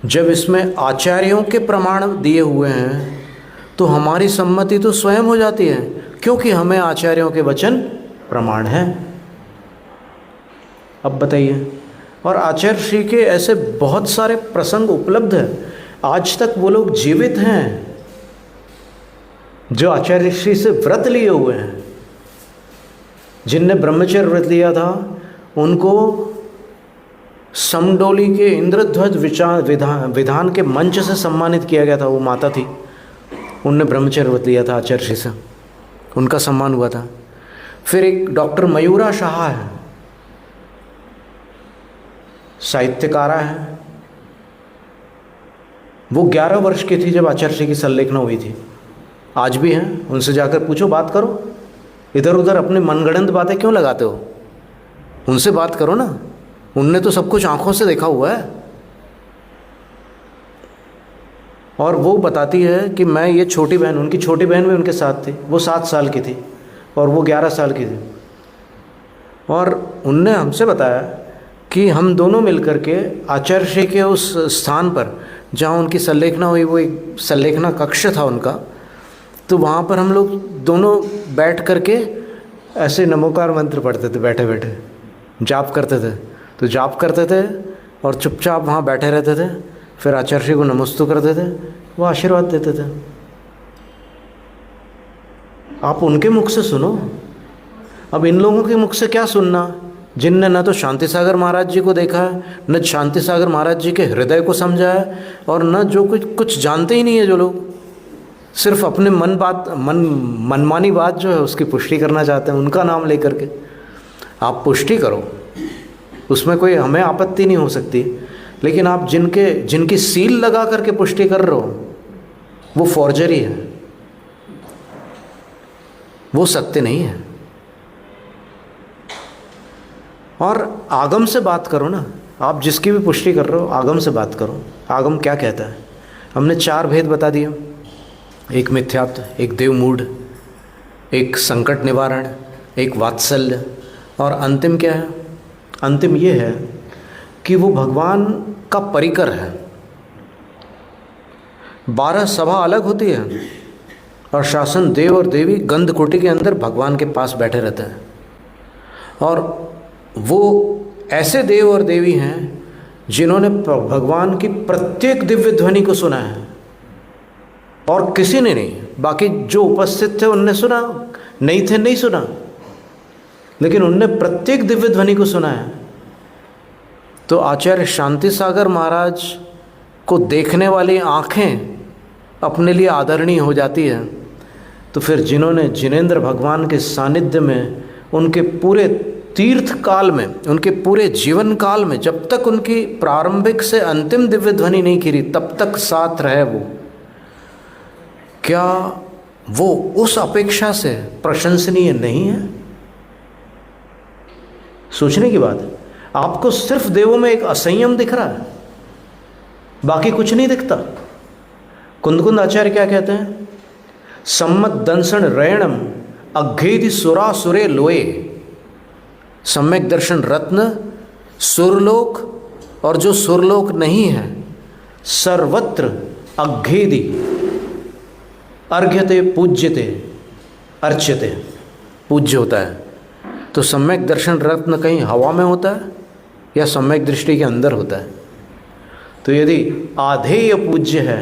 जब इसमें आचार्यों के प्रमाण दिए हुए हैं तो हमारी सम्मति तो स्वयं हो जाती है, क्योंकि हमें आचार्यों के वचन प्रमाण है। अब बताइए, और आचार्य श्री के ऐसे बहुत सारे प्रसंग उपलब्ध हैं, आज तक वो लोग जीवित हैं जो आचार्य श्री से व्रत लिए हुए हैं। जिनने ब्रह्मचर्य व्रत लिया था उनको समडोली के इंद्रध्वज विधान के मंच से सम्मानित किया गया था। वो माता थी, उनने ब्रह्मचर्य व्रत लिया था आचार्य श्री से, उनका सम्मान हुआ था। फिर एक डॉक्टर मयूरा शाह है, साहित्यकारा है, वो 11 वर्ष की थी जब आचार्य श्री की संलेखना हुई थी। आज भी हैं, उनसे जाकर पूछो, बात करो। इधर उधर अपनी मनगढ़ंत बातें क्यों लगाते हो? उनसे बात करो ना, उनने तो सब कुछ आंखों से देखा हुआ है। और वो बताती है कि मैं ये छोटी बहन, उनकी छोटी बहन भी उनके साथ थी, वो 7 साल की थी और वो 11 साल की थी। और उनने हमसे बताया कि हम दोनों मिलकर के आचार्य श्री के उस स्थान पर जहाँ उनकी संलेखना हुई, वो एक संलेखना कक्ष था उनका, तो वहाँ पर हम लोग दोनों बैठ करके ऐसे नमोकार मंत्र पढ़ते थे, बैठे बैठे जाप करते थे। तो जाप करते थे और चुपचाप वहाँ बैठे रहते थे, फिर आचार्य श्री को नमस्तु करते थे, वो आशीर्वाद देते थे। आप उनके मुख से सुनो। अब इन लोगों के मुख से क्या सुनना, जिनने न तो शांति सागर महाराज जी को देखा है, न शांति सागर महाराज जी के हृदय को समझा है, और न जो कुछ जानते ही नहीं है। जो लोग सिर्फ अपने मनमानी बात जो है उसकी पुष्टि करना चाहते हैं, उनका नाम लेकर के। आप पुष्टि करो, उसमें कोई हमें आपत्ति नहीं हो सकती, लेकिन आप जिनकी सील लगा करके पुष्टि कर रहे हो, वो फॉर्जरी है, वो सत्य नहीं है। और आगम से बात करो ना, आप जिसकी भी पुष्टि कर रहे हो आगम से बात करो। आगम क्या कहता है? हमने 4 भेद बता दिए, एक मिथ्यात्व, एक देवमूढ़, एक संकट निवारण, एक वात्सल्य, और अंतिम क्या है? अंतिम ये है कि वो भगवान का परिकर है। 12 सभा अलग होती है और शासन देव और देवी गंधकुटी के अंदर भगवान के पास बैठे रहते हैं, और वो ऐसे देव और देवी हैं जिन्होंने भगवान की प्रत्येक दिव्य ध्वनि को सुना है, और किसी ने नहीं। बाकी जो उपस्थित थे उनने सुना, नहीं थे नहीं सुना, लेकिन उनने प्रत्येक दिव्य ध्वनि को सुना है। तो आचार्य शांति सागर महाराज को देखने वाली आँखें अपने लिए आदरणीय हो जाती है तो फिर जिन्होंने जिनेंद्र भगवान के सानिध्य में उनके पूरे तीर्थ काल में, उनके पूरे जीवन काल में, जब तक उनकी प्रारंभिक से अंतिम दिव्य ध्वनि नहीं गिरी तब तक साथ रहे वो, क्या वो उस अपेक्षा से प्रशंसनीय नहीं है? सोचने की बात है। आपको सिर्फ देवों में एक असंयम दिख रहा है, बाकी कुछ नहीं दिखता। कुंदकुंद आचार्य क्या कहते हैं? सम्मत दंसन रैणम अघेदि सुरा सुरे लोए। सम्यक दर्शन रत्न सुरलोक और जो सुरलोक नहीं है सर्वत्र अघेदि अर्घ्यते पूज्यते अर्च्यते, पूज्य होता है। तो सम्यक दर्शन रत्न कहीं हवा में होता है या सम्यक दृष्टि के अंदर होता है? तो यदि आधेय पूज्य है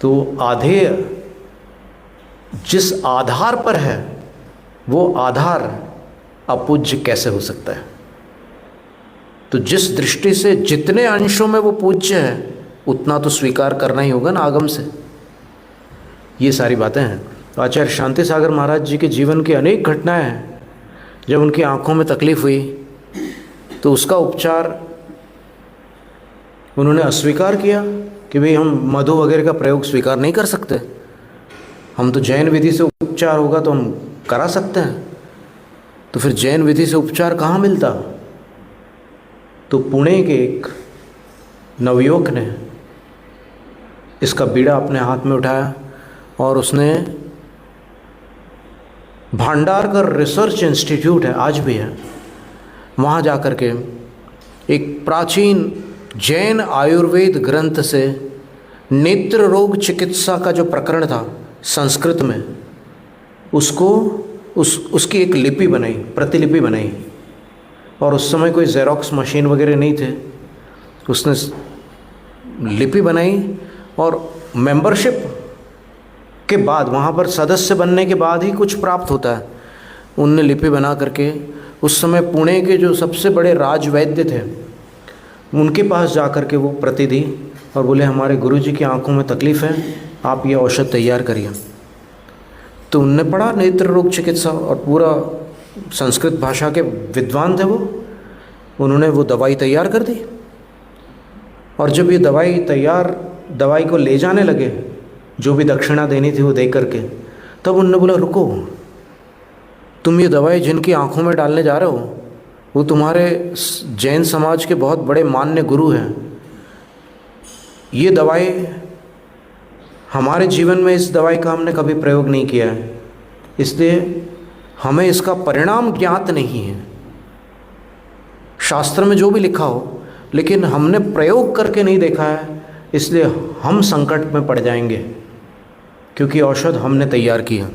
तो आधेय जिस आधार पर है वो आधार अपूज्य कैसे हो सकता है? तो जिस दृष्टि से जितने अंशों में वो पूज्य है उतना तो स्वीकार करना ही होगा ना आगम से। ये सारी बातें हैं। आचार्य शांति सागर महाराज जी के जीवन की अनेक घटनाएं हैं। जब उनकी आंखों में तकलीफ हुई तो उसका उपचार उन्होंने अस्वीकार किया कि भाई हम मधु वगैरह का प्रयोग स्वीकार नहीं कर सकते, हम तो जैन विधि से उपचार होगा तो हम करा सकते हैं। तो फिर जैन विधि से उपचार कहाँ मिलता? तो पुणे के एक नवयुवक ने इसका बीड़ा अपने हाथ में उठाया और उसने भांडारकर रिसर्च इंस्टीट्यूट है, आज भी है, वहाँ जा कर के एक प्राचीन जैन आयुर्वेद ग्रंथ से नेत्र रोग चिकित्सा का जो प्रकरण था संस्कृत में, उसको उसकी एक लिपि बनाई, प्रतिलिपि बनाई। और उस समय कोई जेरोक्स मशीन वगैरह नहीं थे, उसने लिपि बनाई और मेंबरशिप के बाद, वहाँ पर सदस्य बनने के बाद ही कुछ प्राप्त होता है। उनने लिपि बना करके उस समय पुणे के जो सबसे बड़े राजवैद्य थे उनके पास जा कर के वो प्रति दी और बोले हमारे गुरुजी की आंखों में तकलीफ़ है, आप ये औषध तैयार करिए। तो उनने पढ़ा नेत्र रोग चिकित्सा और पूरा संस्कृत भाषा के विद्वान थे वो, उन्होंने वो दवाई तैयार कर दी। और जब ये दवाई को ले जाने लगे, जो भी दक्षिणा देनी थी वो दे करके, तब उन्होंने बोला रुको, तुम ये दवाई जिनकी आंखों में डालने जा रहे हो वो तुम्हारे जैन समाज के बहुत बड़े मान्य गुरु हैं। ये दवाई हमारे जीवन में, इस दवाई का हमने कभी प्रयोग नहीं किया है, इसलिए हमें इसका परिणाम ज्ञात नहीं है। शास्त्र में जो भी लिखा हो लेकिन हमने प्रयोग करके नहीं देखा है, इसलिए हम संकट में पड़ जाएंगे क्योंकि औषध हमने तैयार किया।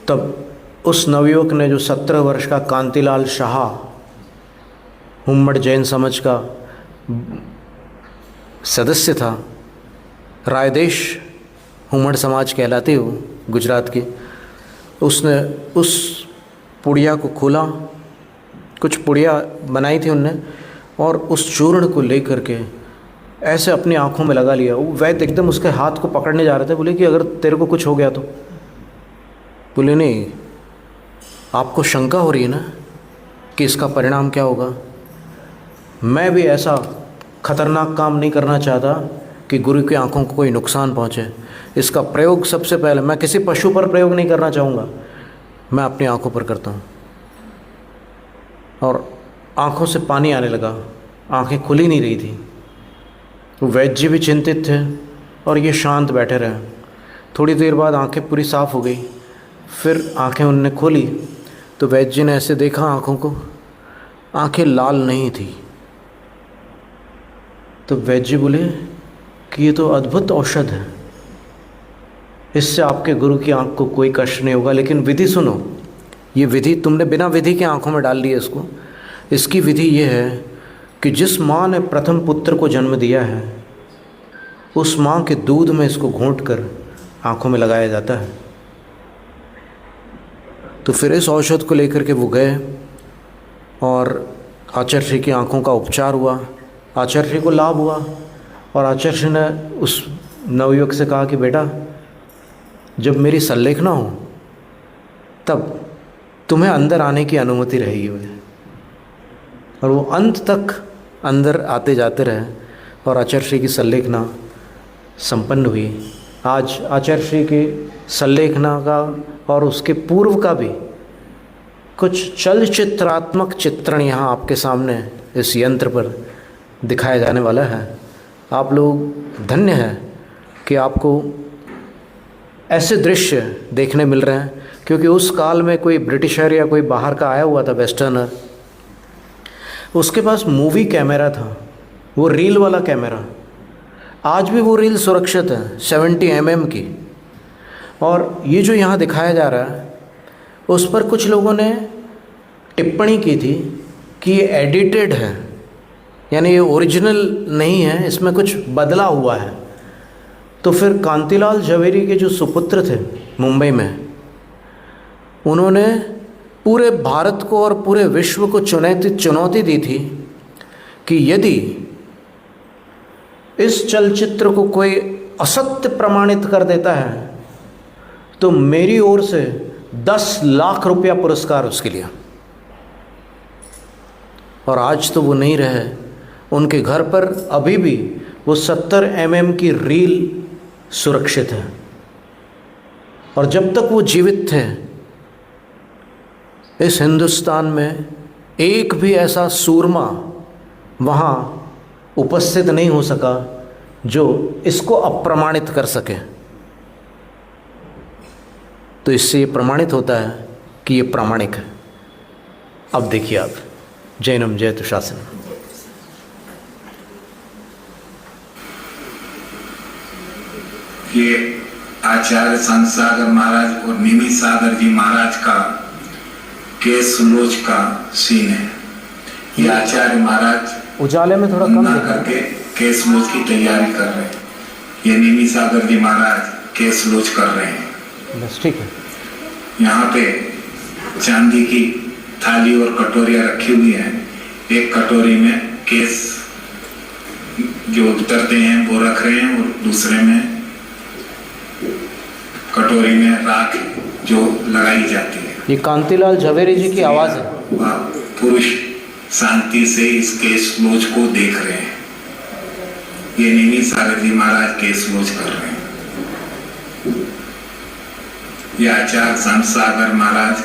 तब उस नवयुवक ने, जो 17 वर्ष का कांतिलाल शाह, हुम्मड़ जैन समाज का सदस्य था, रायदेश हुम्मड़ समाज कहलाती हो गुजरात की, उसने उस पुड़िया को खोला, कुछ पुड़िया बनाई थी उनने, और उस चूर्ण को लेकर के ऐसे अपनी आंखों में लगा लिया। वो वैद्य एकदम उसके हाथ को पकड़ने जा रहे थे, बोले कि अगर तेरे को कुछ हो गया तो? बोले नहीं, आपको शंका हो रही है ना कि इसका परिणाम क्या होगा? मैं भी ऐसा खतरनाक काम नहीं करना चाहता कि गुरु की आंखों को कोई नुकसान पहुंचे। इसका प्रयोग सबसे पहले मैं किसी पशु पर प्रयोग नहीं करना चाहूँगा, मैं अपनी आंखों पर करता हूँ। और आंखों से पानी आने लगा, आंखें खुली नहीं रही थी। वैद्य जी भी चिंतित थे और ये शांत बैठे रहे। थोड़ी देर बाद आंखें पूरी साफ़ हो गई, फिर आंखें उनने खोली तो वैद्य जी ने ऐसे देखा आंखों को, आंखें लाल नहीं थी। तो वैद्य जी बोले कि ये तो अद्भुत औषध है, इससे आपके गुरु की आंख को कोई कष्ट नहीं होगा। लेकिन विधि सुनो, ये विधि तुमने बिना विधि के आंखों में डाल दी है इसको। इसकी विधि ये है कि जिस माँ ने प्रथम पुत्र को जन्म दिया है उस माँ के दूध में इसको घोंट कर आंखों में लगाया जाता है। तो फिर इस औषध को लेकर के वो गए और आचार्य श्री की आंखों का उपचार हुआ। आचार्य श्री को लाभ हुआ और आचार्य श्री ने उस नवयुवक से कहा कि बेटा, जब मेरी संलेखना हो तब तुम्हें अंदर आने की अनुमति रहेगी मुझे। और वो अंत तक अंदर आते जाते रहे और आचार्य श्री की संलेखना संपन्न हुई। आज आचार्य श्री की संलेखना का और उसके पूर्व का भी कुछ चलचित्रात्मक चित्रण यहाँ आपके सामने इस यंत्र पर दिखाया जाने वाला है। आप लोग धन्य हैं कि आपको ऐसे दृश्य देखने मिल रहे हैं, क्योंकि उस काल में कोई ब्रिटिशर या कोई बाहर का आया हुआ था वेस्टर्नर, उसके पास मूवी कैमरा था, वो रील वाला कैमरा। आज भी वो रील सुरक्षित है 70 mm की। और ये जो यहाँ दिखाया जा रहा है उस पर कुछ लोगों ने टिप्पणी की थी कि ये एडिटेड है, यानी ये ओरिजिनल नहीं है, इसमें कुछ बदला हुआ है। तो फिर कांतिलाल झवेरी के जो सुपुत्र थे मुंबई में, उन्होंने पूरे भारत को और पूरे विश्व को चुनौती दी थी कि यदि इस चलचित्र को कोई असत्य प्रमाणित कर देता है तो मेरी ओर से 10 लाख रुपया पुरस्कार उसके लिए। और आज तो वो नहीं रहे, उनके घर पर अभी भी वो 70 mm की रील सुरक्षित है। और जब तक वो जीवित थे इस हिंदुस्तान में एक भी ऐसा सूरमा वहाँ उपस्थित नहीं हो सका जो इसको अप्रमाणित कर सके। तो इससे ये प्रमाणित होता है कि ये प्रामाणिक है। अब देखिए आप, जैनम जयतु शासन। ये आचार्य संत सागर महाराज और निमि सागर जी महाराज का केस लोच का सीन है। ये आचार्य महाराज उजाले में थोड़ा कम दिखा करके केस लोच की तैयारी कर रहे हैं। ये निमि सागर जी महाराज केस लोच कर रहे हैं। बस ठीक है। यहाँ पे चांदी की थाली और कटोरियाँ रखी हुई हैं। एक कटोरी में केस जो उतरते हैं वो रख रहे हैं, और दूसरे में कटोरी में राख जो लगाई जाती है। ये कांतिलाल झवेरी जी की आवाज़ है। वह पुरुष शांति से इस केस लोच को देख रहे हैं। ये निमि सागर जी महाराज केस लोच कर रहे हैं। ये आचार्य संत सागर महाराज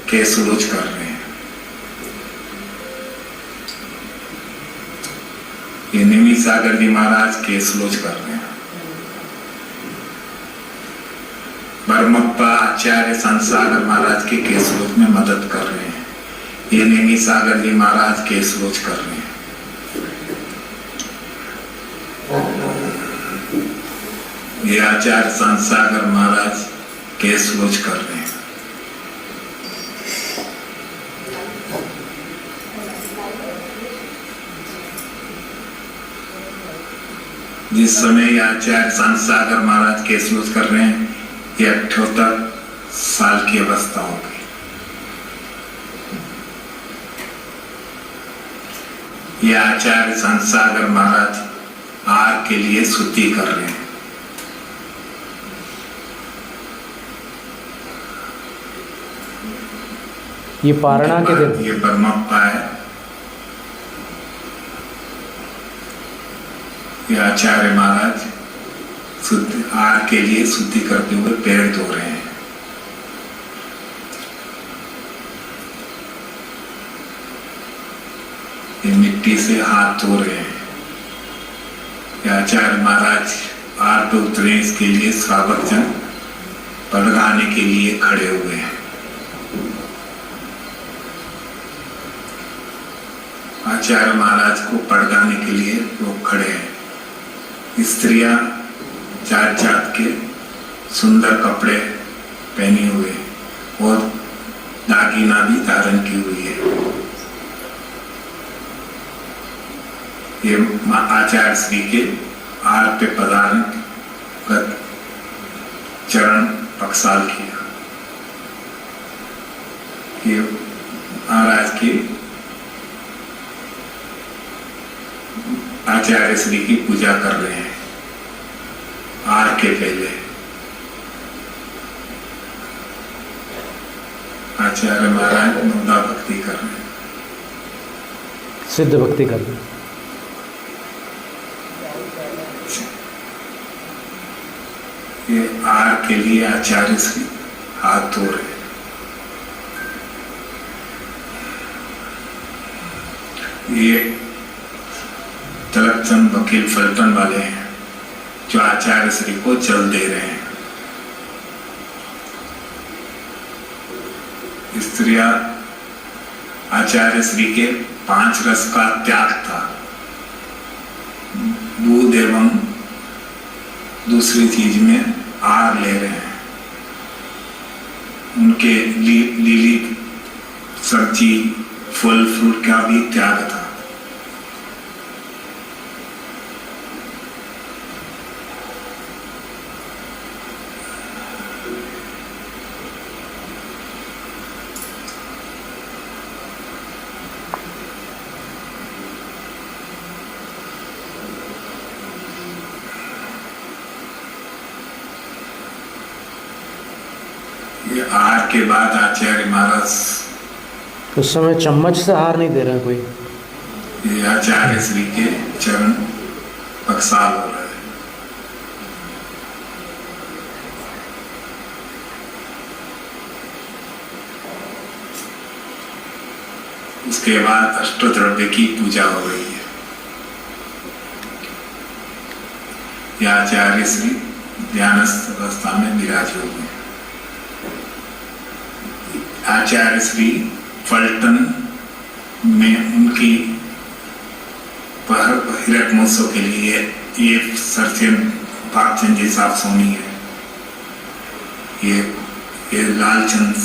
केस लोच कर रहे हैं। ये निमि सागर जी महाराज केस लोच कर रहे हैं। बर्मप्पा आचार्य संत सागर महाराज के केस लोच में मदद कर रहे हैं। ये निमि सागर जी महाराज केस लोच कर रहे हैं। ये आचार्य संत सागर महाराज केस लोच कर रहे हैं। जिस समय आचार्य संत सागर महाराज केस लोच कर रहे हैं, ये 78 साल की अवस्था हो गई। ये आचार्य संत सागर महाराज आग के लिए स्तुति कर रहे हैं। ये पारणा के दिन ये बर्मप्पा है। ये आचार्य महाराज आग के लिए शुद्धि करते हुए पैर धो रहे हैं। ये मिट्टी से हाथ धो रहे हैं। ये आचार्य महाराज आग पे उतरे, इसके लिए श्रावक जन पड़गाने के लिए खड़े हुए हैं। आचार्य महाराज को पड़गाने के लिए लोग खड़े हैं। स्त्रियां जात जात के सुंदर कपड़े पहने हुए और दागिना भी धारण की हुई है। ये आचार्य श्री के आर पे पधारण कर चरण पक्षाल किया। ये महाराज की आचार्य श्री की पूजा कर रहे हैं। के पहले आचार्य महाराज नोदा भक्ति कर रहे हैं, सिद्ध भक्ति कर रहे हैं। ये आर के लिए आचार्य श्री हाथ धो रहे हैं। ये तिलकचंद वकील फलटन वाले हैं जो आचार्य श्री को जल दे रहे हैं। स्त्रियां आचार्य श्री के 5 रस का त्याग था, दूध एवं दूसरी चीज में आर ले रहे हैं। उनके लीली सब्जी फल फ्रूट का भी त्याग था। ये आर के बाद आचार्य महाराज, उस समय चम्मच से आहार नहीं दे रहा कोई। ये आचार्य श्री के चरण पक्षाल हो रहा है। उसके बाद अष्टद्रव्य की पूजा हो रही है। ये आचार्य श्री ध्यानस्थ अवस्था में विराज हो गए। आचार्य श्री फलटन में उनकी हिरक महोत्सव के लिए ये सरसे भागचंद जी साहब सोनी है, ये लालचंद,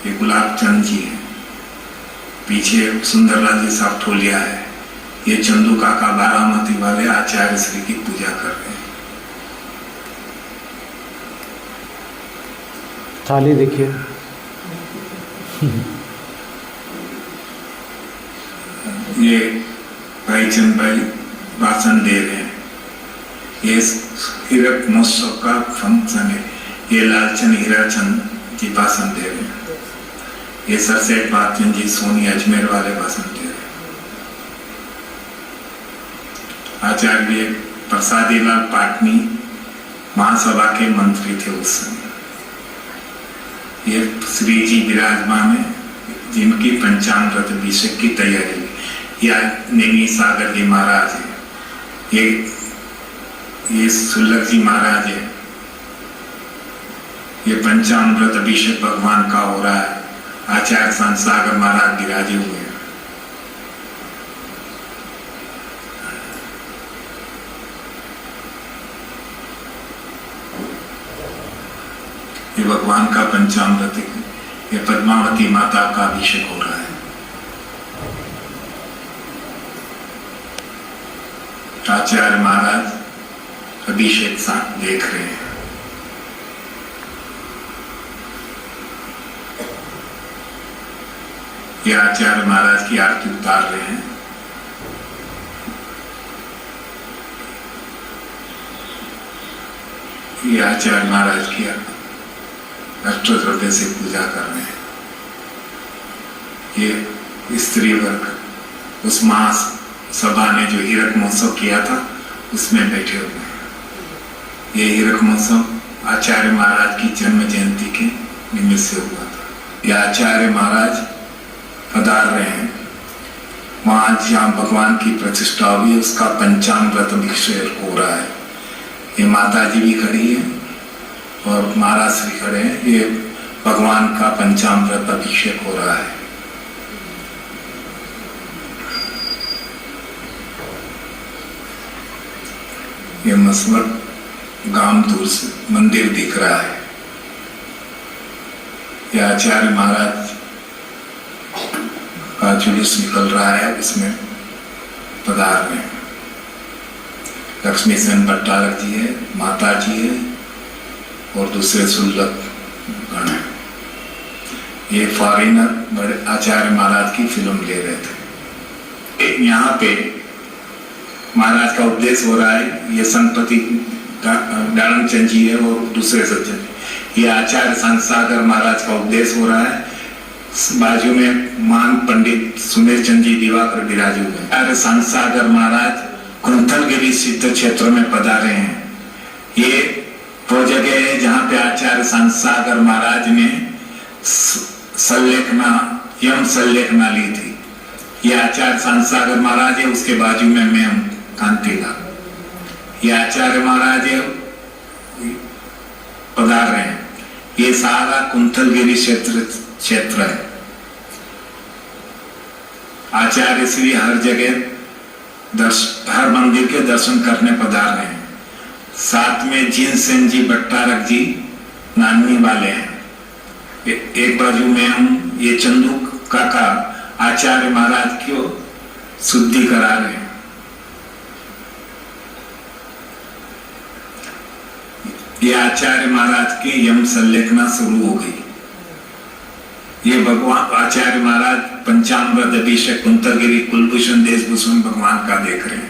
ये गुलाब चंद जी है, पीछे सुंदरलाल जी साहब ठोलिया है, ये चंदू काका बारामती वाले आचार्य श्री की पूजा कर रहे हैं। थाली देखिए। ये भाईचंद भाई भाषण दे रहे हैं। ये हीरक महोत्सव का फंक्शन है। ये लालचंद हीराचंद जी भाषण दे रहे हैं। ये सरसेठ भागचंद जी सोनी अजमेर वाले भाषण दे रहे हैं। आचार्य प्रसादीलाल पाटनी महासभा के मंत्री थे उस समय। ये श्री जी विराजमान है जिनकी पंचामृत अभिषेक की तैयारी, या नेमी सागर जी महाराज है, ये सुल्लभ जी महाराज है। ये पंचामृत अभिषेक भगवान का हो रहा है। आचार्य संत सागर महाराज विराजे हुए हैं। ये भगवान का पंचामृत है। ये पद्मावती माता का अभिषेक हो रहा है। आचार्य महाराज अभिषेक साथ देख रहे हैं। ये आचार्य महाराज की आरती उतार रहे हैं। ये आचार्य महाराज की अष्टद्रव्य से पूजा कर रहे हैं। ये स्त्री वर्ग उस महासभा ने जो हीरक महोत्सव किया था उसमें बैठे हुए हैं। ये हीरक महोत्सव आचार्य महाराज की जन्म जयंती के निमित्त से हुआ था। ये आचार्य महाराज पधार रहे हैं। वहां जहाँ भगवान की प्रतिष्ठा हुई उसका पंचामृत अभिषेक हो रहा है। ये माता जी भी खड़ी है और महाराज श्री खड़े हैं। ये भगवान का पंचामृत अभिषेक हो रहा है। ये मसवट गांव दूर से मंदिर दिख रहा है। ये आचार्य महाराज का जुलूस निकल रहा है, उसमें पधार रहे हैं। लक्ष्मी सेन भट्टारक जी है, माता जी है और दूसरे सुलभ गण है। ये फॉरेनर बड़े आचार्य महाराज की फिल्म ले रहे थे। यहाँ पे महाराज का उपदेश हो रहा है। ये संतपति डालम चंद जी है और दूसरे सज्जन। ये आचार्य संत सागर महाराज का उपदेश हो रहा है। बाजू में मान पंडित सुमेर चंद जी दिवाकर विराज हुए। आचार्य संत सागर महाराज कुंथलगिरी सिद्ध क्षेत्र में पधारे हैं। ये वो जगह है जहाँ पे आचार्य संत सागर महाराज ने यम संलेखना ली थी। ये आचार्य संत सागर महाराज है, उसके बाजू में मैं हूँ कांतिलाल। ये आचार्य महाराज है पधार रहे हैं। ये सारा कुंथलगिरी क्षेत्र है। आचार्य श्री हर जगह हर मंदिर के दर्शन करने पधार रहे हैं। साथ में जीन सेन जी भट्टारक जी नाननी वाले हैं। एक बाजू में हम ये चंदू काका आचार्य महाराज को शुद्धि करा रहे हैं। ये आचार्य महाराज के यम संलेखना शुरू हो गई। ये भगवान आचार्य महाराज पंचामृत अभिषेक कुंथलगिरी कुलभूषण देशभूषण भगवान का देख रहे हैं।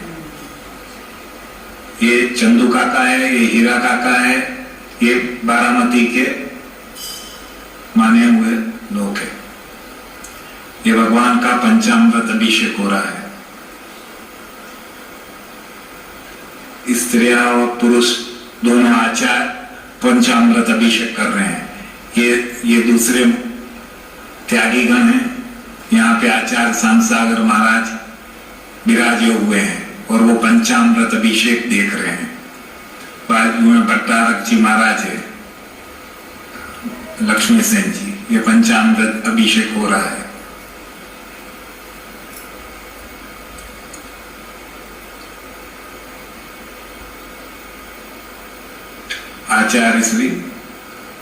ये चंदू काका है, ये हीरा काका है, ये बारामती के माने हुए लोग हैं। ये भगवान का पंचामृत अभिषेक हो रहा है। स्त्रियां और पुरुष दोनों आचार्य पंचामृत अभिषेक कर रहे हैं। ये दूसरे त्यागीगण हैं। यहाँ पे आचार्य संत सागर महाराज विराजे हुए हैं और वो पंचामृत अभिषेक देख रहे हैं। बाजू में भट्टारक जी महाराज है, लक्ष्मी सेन जी। ये पंचामृत अभिषेक हो रहा है। आचार्य श्री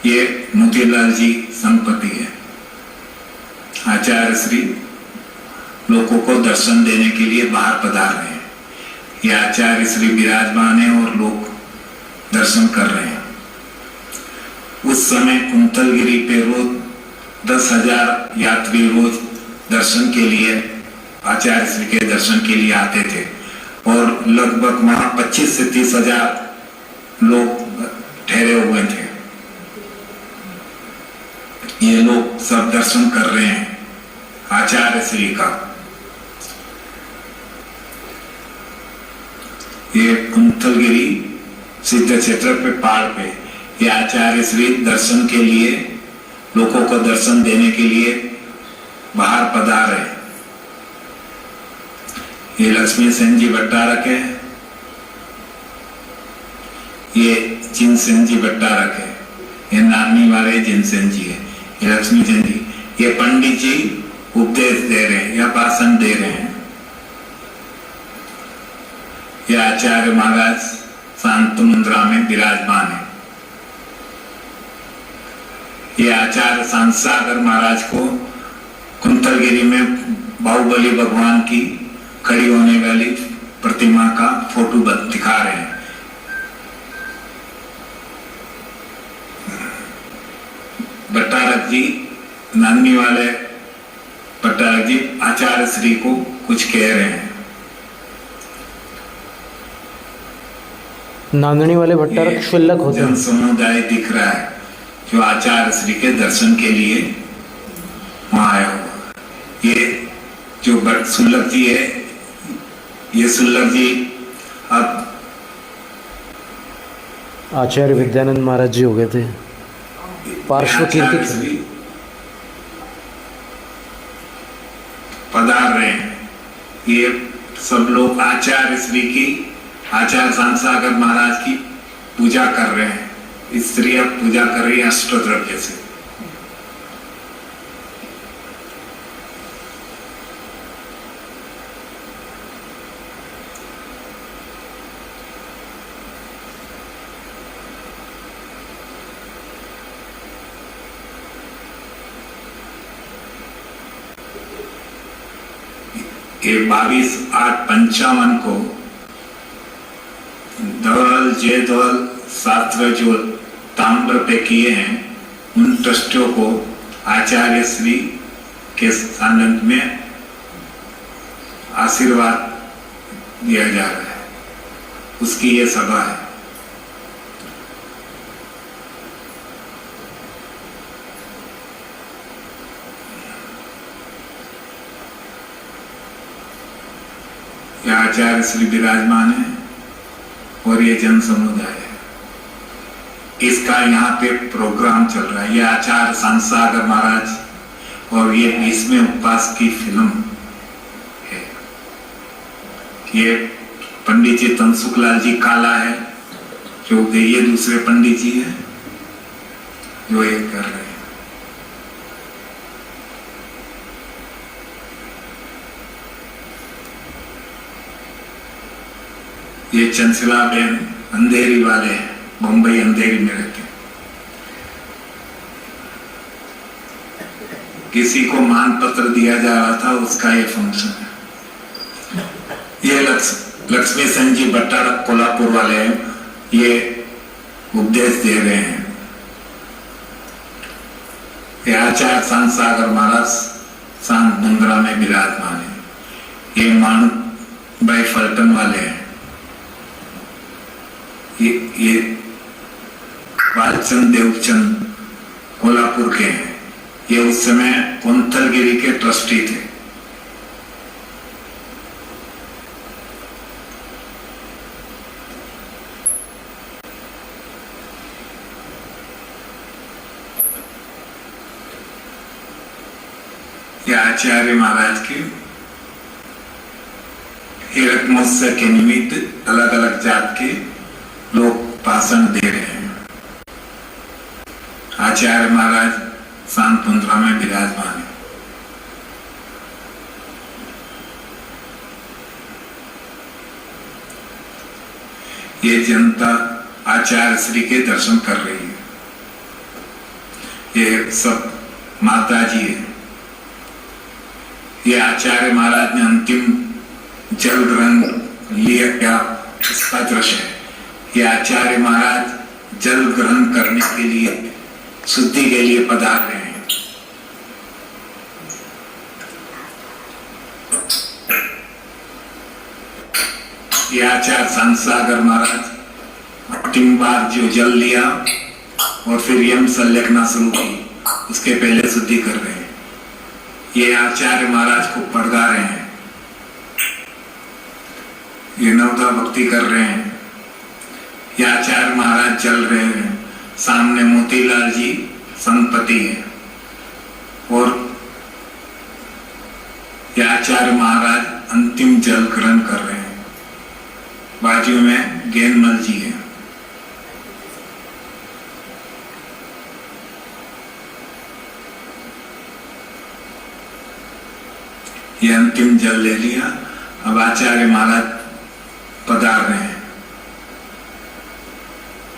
ये मोतीलाल जी संपत्ति है। आचार्य श्री लोगों को दर्शन देने के लिए बाहर पधार रहे हैं। ये आचार्य श्री विराजमान है और लोग दर्शन कर रहे हैं। उस समय कुंथलगिरी पे रोज 10,000 यात्री रोज दर्शन के लिए आचार्य श्री के दर्शन के लिए आते थे और लगभग वहां 25 से 30,000 लोग ठहरे हुए थे। ये लोग सब दर्शन कर रहे हैं आचार्य श्री का। ये कुंथलगिरी सिद्ध क्षेत्र पे पहाड़ पे ये आचार्य श्री दर्शन के लिए लोगों को दर्शन देने के लिए बाहर पधार है। ये लक्ष्मी सेन जी भट्टारक है, ये जिन सेन जी भट्टारक है, ये नानी वाले जिन सेन जी है, ये लक्ष्मी सेन जी। ये पंडित जी उपदेश दे रहे हैं या भाषण दे रहे हैं। ये आचार्य महाराज शांत मुद्रा में विराजमान है। ये आचार्य संत सागर महाराज को कुंथलगिरी में बाहुबली भगवान की खड़ी होने वाली प्रतिमा का फोटो दिखा रहे हैं। भट्टारक जी नानी वाले भट्टारक जी आचार्य श्री को कुछ कह रहे हैं। नांदनी वाले भट्टारक शुल्लक होते हैं। जन समुदाय दिख रहा है जो आचार्य श्री के दर्शन के लिए वहां आया हुआ। ये जो सुल्लक जी है, ये सुल्लक जी अब आचार्य विद्यानंद महाराज जी हो गए थे। पार्श्व कीर्ति पधार रहे हैं। ये सब लोग आचार्य श्री की आचार्य संत सागर महाराज की पूजा कर रहे हैं। स्त्रियां पूजा कर रही है अष्टद्रव्य से। ये 22/8/55 को धवल जयधवल शास्त्र जो ताम्र पे किए हैं उन ट्रस्टियों को आचार्य श्री के सानिध्य में आशीर्वाद दिया जा रहा है। उसकी ये सभा है। ये आचार्य श्री विराजमान है और ये जन समुदाय है। इसका यहाँ पे प्रोग्राम चल रहा है। ये आचार्य सांसागर महाराज और ये 20वें उपवास की फिल्म है। ये पंडित जी तनसुखलाल जी काला है, जो ये दूसरे पंडित जी है जो ये कर रहे हैं। ये चंचला बेन अंधेरी वाले हैं, मुंबई अंधेरी में रहते हैं। किसी को मान पत्र दिया जा रहा था, उसका ये फंक्शन है। ये लक्ष्मी सेन जी भट्टारक कोल्हापुर वाले हैं, ये उपदेश दे रहे हैं। ये आचार्य सांसागर महाराज सांत मुंद्रा में विराजमान है। ये मानव भाई फल्टन वाले हैं। ये बालचंद देवचंद कोल्हापुर के हैं। ये उस समय कुंथलगिरी के ट्रस्टी थे। ये आचार्य महाराज के हीरक महोत्सव के निमित्त अलग अलग जात के लोग भाषण दे रहे हैं। आचार्य महाराज शांत मुद्रा में विराजमान है। ये जनता आचार्य श्री के दर्शन कर रही है। ये सब माता जी है। ये आचार्य महाराज ने अंतिम जल ग्रहण लिया क्या, इसका दृश्य है। ये आचार्य महाराज जल ग्रहण करने के लिए, शुद्धि के लिए पधार रहे हैं। ये आचार्य सांसागर महाराज अंतिम बार जो जल लिया और फिर यम संलेखना शुरू की, उसके पहले शुद्धि कर रहे हैं। ये आचार्य महाराज को पढ़ा रहे हैं। ये नवदा भक्ति कर रहे हैं। ये आचार्य महाराज चल रहे हैं। सामने मोतीलाल जी संपति है और ये आचार्य महाराज अंतिम जल ग्रहण कर रहे हैं। बाजू में गेनमल जी है। ये अंतिम जल ले लिया। अब आचार्य महाराज पधार रहे हैं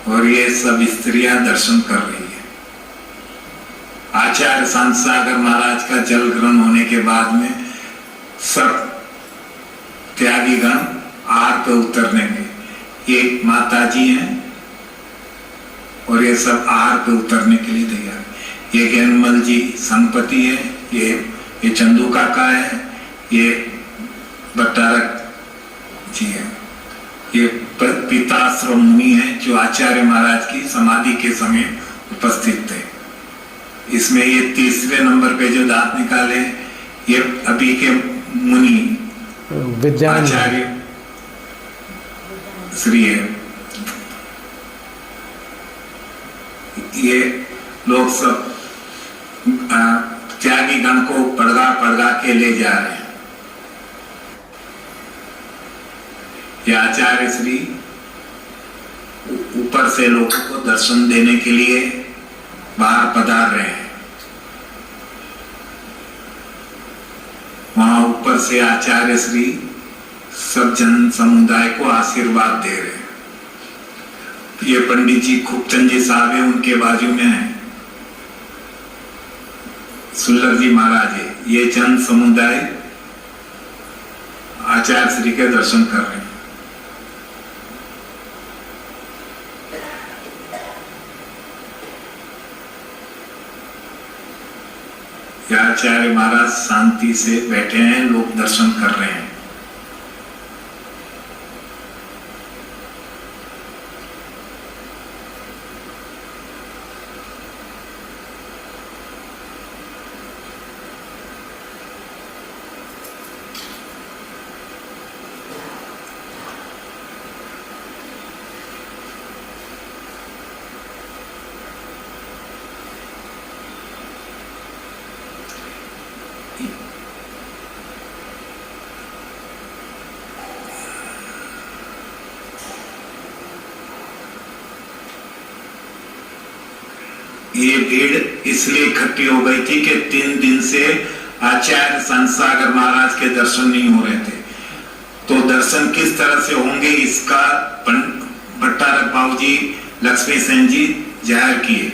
और ये सब स्त्रियां दर्शन कर रही है। आचार्य सांसागर महाराज का जल ग्रहण होने के बाद में सब त्यागीगण आहार पे उतरनेंगे। ये माता जी हैं और ये सब आहार पे उतरने के लिए तैयार। ये ज्ञानमल जी संपति है। ये चंदू काका है। ये भट्टारक जी है। ये पिताश्रम मुनि है जो आचार्य महाराज की समाधि के समय उपस्थित थे। इसमें ये तीसरे नंबर पे जो दांत निकाले, ये अभी के मुनि आचार्य श्री है। ये लोग सब त्यागी गण को पड़गा के ले जा रहे हैं। ये आचार्य श्री ऊपर से लोगों को दर्शन देने के लिए बाहर पधार रहे हैं। वहां ऊपर से आचार्य श्री सब जन समुदाय को आशीर्वाद दे रहे हैं। ये पंडित जी खूबचंद जी साहब है, उनके बाजू में है सुल्लर जी महाराज है। ये जन समुदाय आचार्य श्री के दर्शन कर रहे हैं। आचार्य महाराज शांति से बैठे हैं, लोग दर्शन कर रहे हैं। ये भीड़ इसलिए इकट्ठी हो गई थी कि 3 दिन से आचार्य संत सागर महाराज के दर्शन नहीं हो रहे थे। तो दर्शन किस तरह से होंगे इसका भट्टारक बाबू जी, लक्ष्मी सेन जी जाहिर किए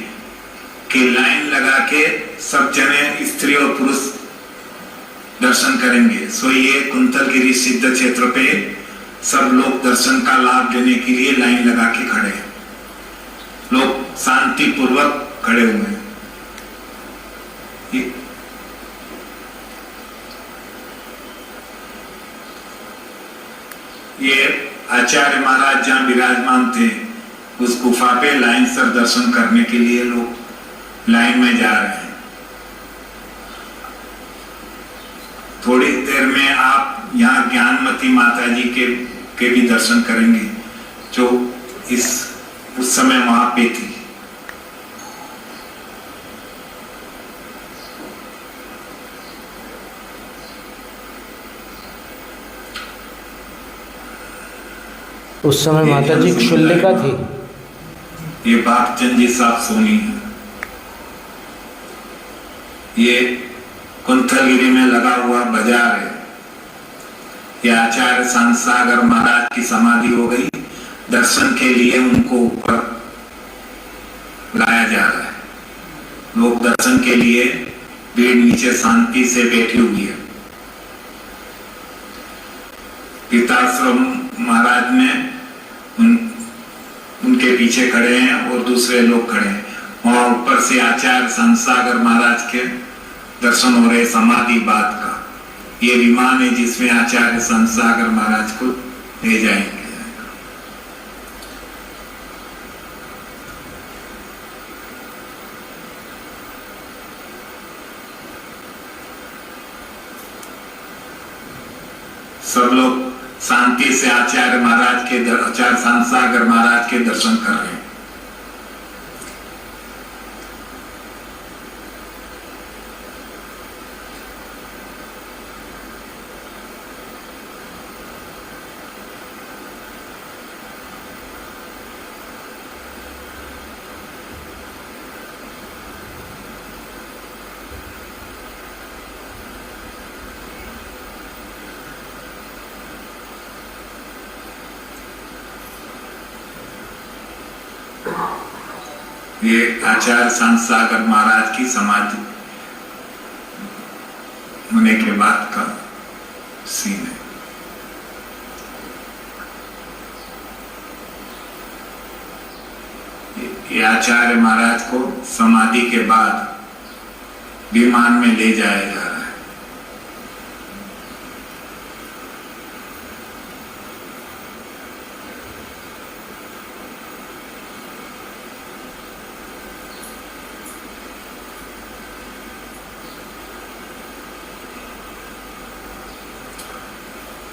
कि लाइन लगा के सब जने स्त्री और पुरुष दर्शन करेंगे। सो ये कुंतलगिरी सिद्ध क्षेत्र पे सब लोग दर्शन का लाभ लेने के लिए लाइन लगा के खड़े हैं। लोग शांति पूर्वक खड़े हुए हैं। ये आचार्य महाराज जहां विराजमान थे उस गुफा पे लाइन से दर्शन करने के लिए लोग लाइन में जा रहे हैं। थोड़ी देर में आप यहाँ ज्ञानमती माता जी के भी दर्शन करेंगे जो उस समय वहां पे थी। उस समय माता जी क्षुल्लिका थी। ये बागचंद जी साहब सोनी है। ये कुंथलगिरी में लगा हुआ बाजार है। ये आचार्य संत सागर महाराज की समाधि हो गई। दर्शन के लिए उनको ऊपर लाया जा रहा है। लोग दर्शन के लिए भीड़ नीचे शांति से बैठी हुई है। पिताश्रम महाराज में उनके पीछे खड़े हैं और दूसरे लोग खड़े हैं। वहां ऊपर से आचार्य संत सागर महाराज के दर्शन हो रहे समाधि बाद का। ये विमान है जिसमें आचार्य संत सागर महाराज को ले जाएंगे। सब लोग शांति से आचार्य संत सागर महाराज के दर्शन कर रहे हैं। ये आचार्य संत सागर महाराज की समाधि होने के बाद का सीन है। ये आचार्य महाराज को समाधि के बाद विमान में ले जाया जा रहा है।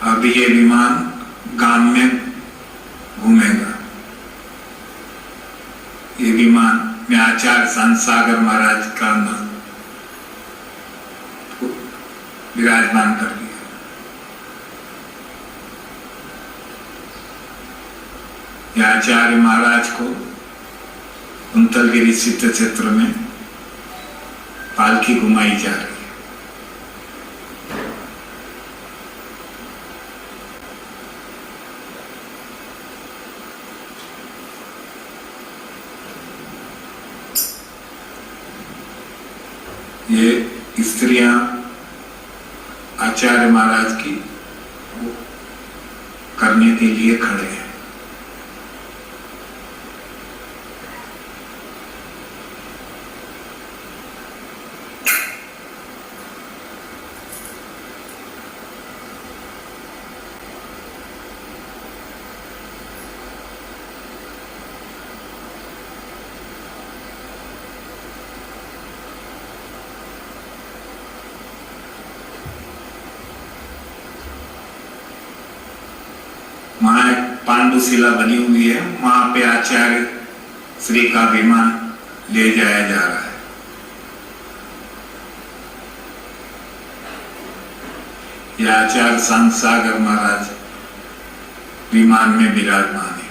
अभी ये विमान गांव में घूमेगा। ये विमान में आचार्य संत सागर महाराज का विराजमान कर दिया। ये आचार्य महाराज को कुंतलगिरी सिद्ध क्षेत्र में पालकी घुमाई जा रही है। ये स्त्रियां आचार्य महाराज की करने के लिए खड़े हैं। वहां एक पांडुशिला बनी हुई है। वहां पे आचार्य श्री का विमान ले जाया जा रहा है। यह आचार्य संत सागर महाराज विमान में विराजमान है।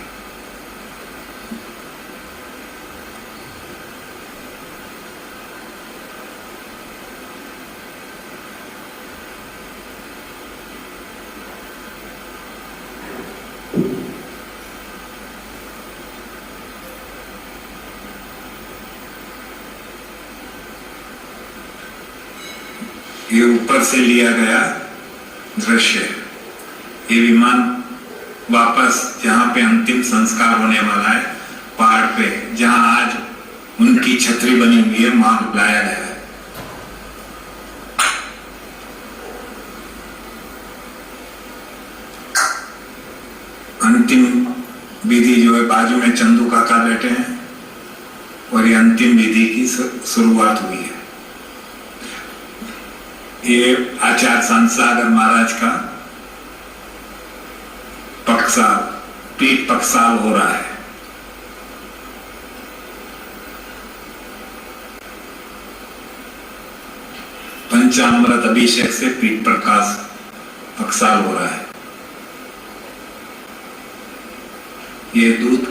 ये ऊपर से लिया गया दृश्य है। ये विमान वापस जहां पे अंतिम संस्कार होने वाला है, पहाड़ पे जहां आज उनकी छतरी बनी हुई है, वहां लाया गया है। अंतिम विधि जो है, बाजू में चंदू काका बैठे हैं और ये अंतिम विधि की शुरुआत हुई है। ये आचार्य संसागर महाराज का पीठ पक्षाल हो रहा है। पंचामृत अभिषेक से पीठ पक्षाल हो रहा है। ये दूध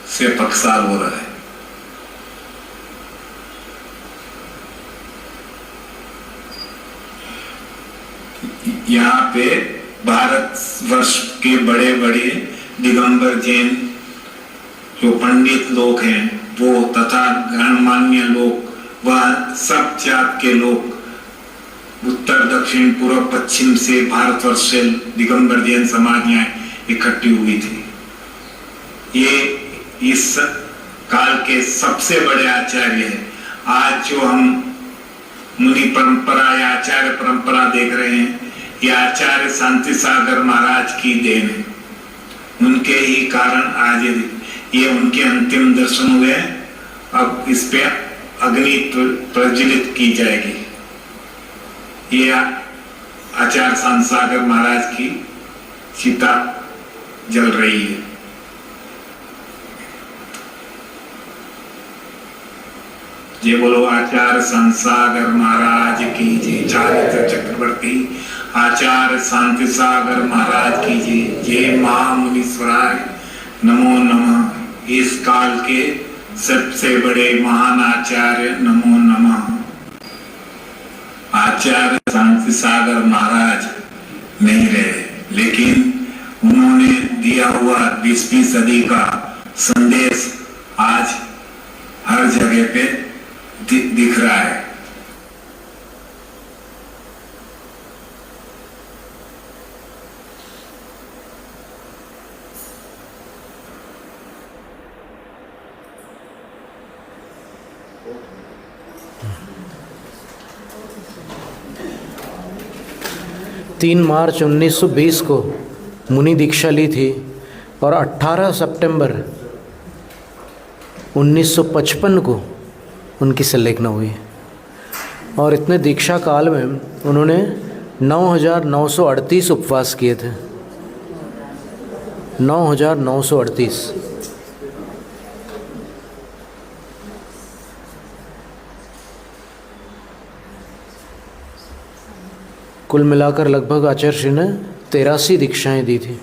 से पक्षाल हो रहा है। यहाँ पे भारत वर्ष के बड़े बड़े दिगंबर जैन जो पंडित लोग हैं वो, तथा गणमान्य लोग, वह सब जात के लोग उत्तर दक्षिण पूर्व पश्चिम से भारतवर्ष से दिगंबर जैन समाज यहाँ इकट्ठी हुई थी। ये इस काल के सबसे बड़े आचार्य हैं। आज जो हम मुनि परंपरा या आचार्य परंपरा देख रहे हैं, ये आचार्य शांति सागर महाराज की देन है। उनके ही कारण आज ये उनके अंतिम दर्शन हुए। अब इस पे अग्नि प्रज्वलित की जाएगी। ये आचार्य शांति सागर महाराज की चिता जल रही है। ये बोलो आचार्य संसागर महाराज की जय। चारित्र चक्रवर्ती आचार्य शांति सागर महाराज की जय। जय महामुनीश्वराय नमो नमः। इस काल के सबसे बड़े महान आचार्य नमो नमः। आचार्य शांति सागर महाराज नहीं रहे, लेकिन उन्होंने दिया हुआ 20वीं सदी का संदेश आज हर जगह पे दिख रहा है। तीन मार्च 1920 को मुनि दीक्षा ली थी और 18 सितंबर 1955 को उनकी संलेखना हुई। और इतने दीक्षा काल में उन्होंने 9,938 उपवास किए थे। 9,938। कुल मिलाकर लगभग आचार्य श्री ने 83 दीक्षाएं दी थी।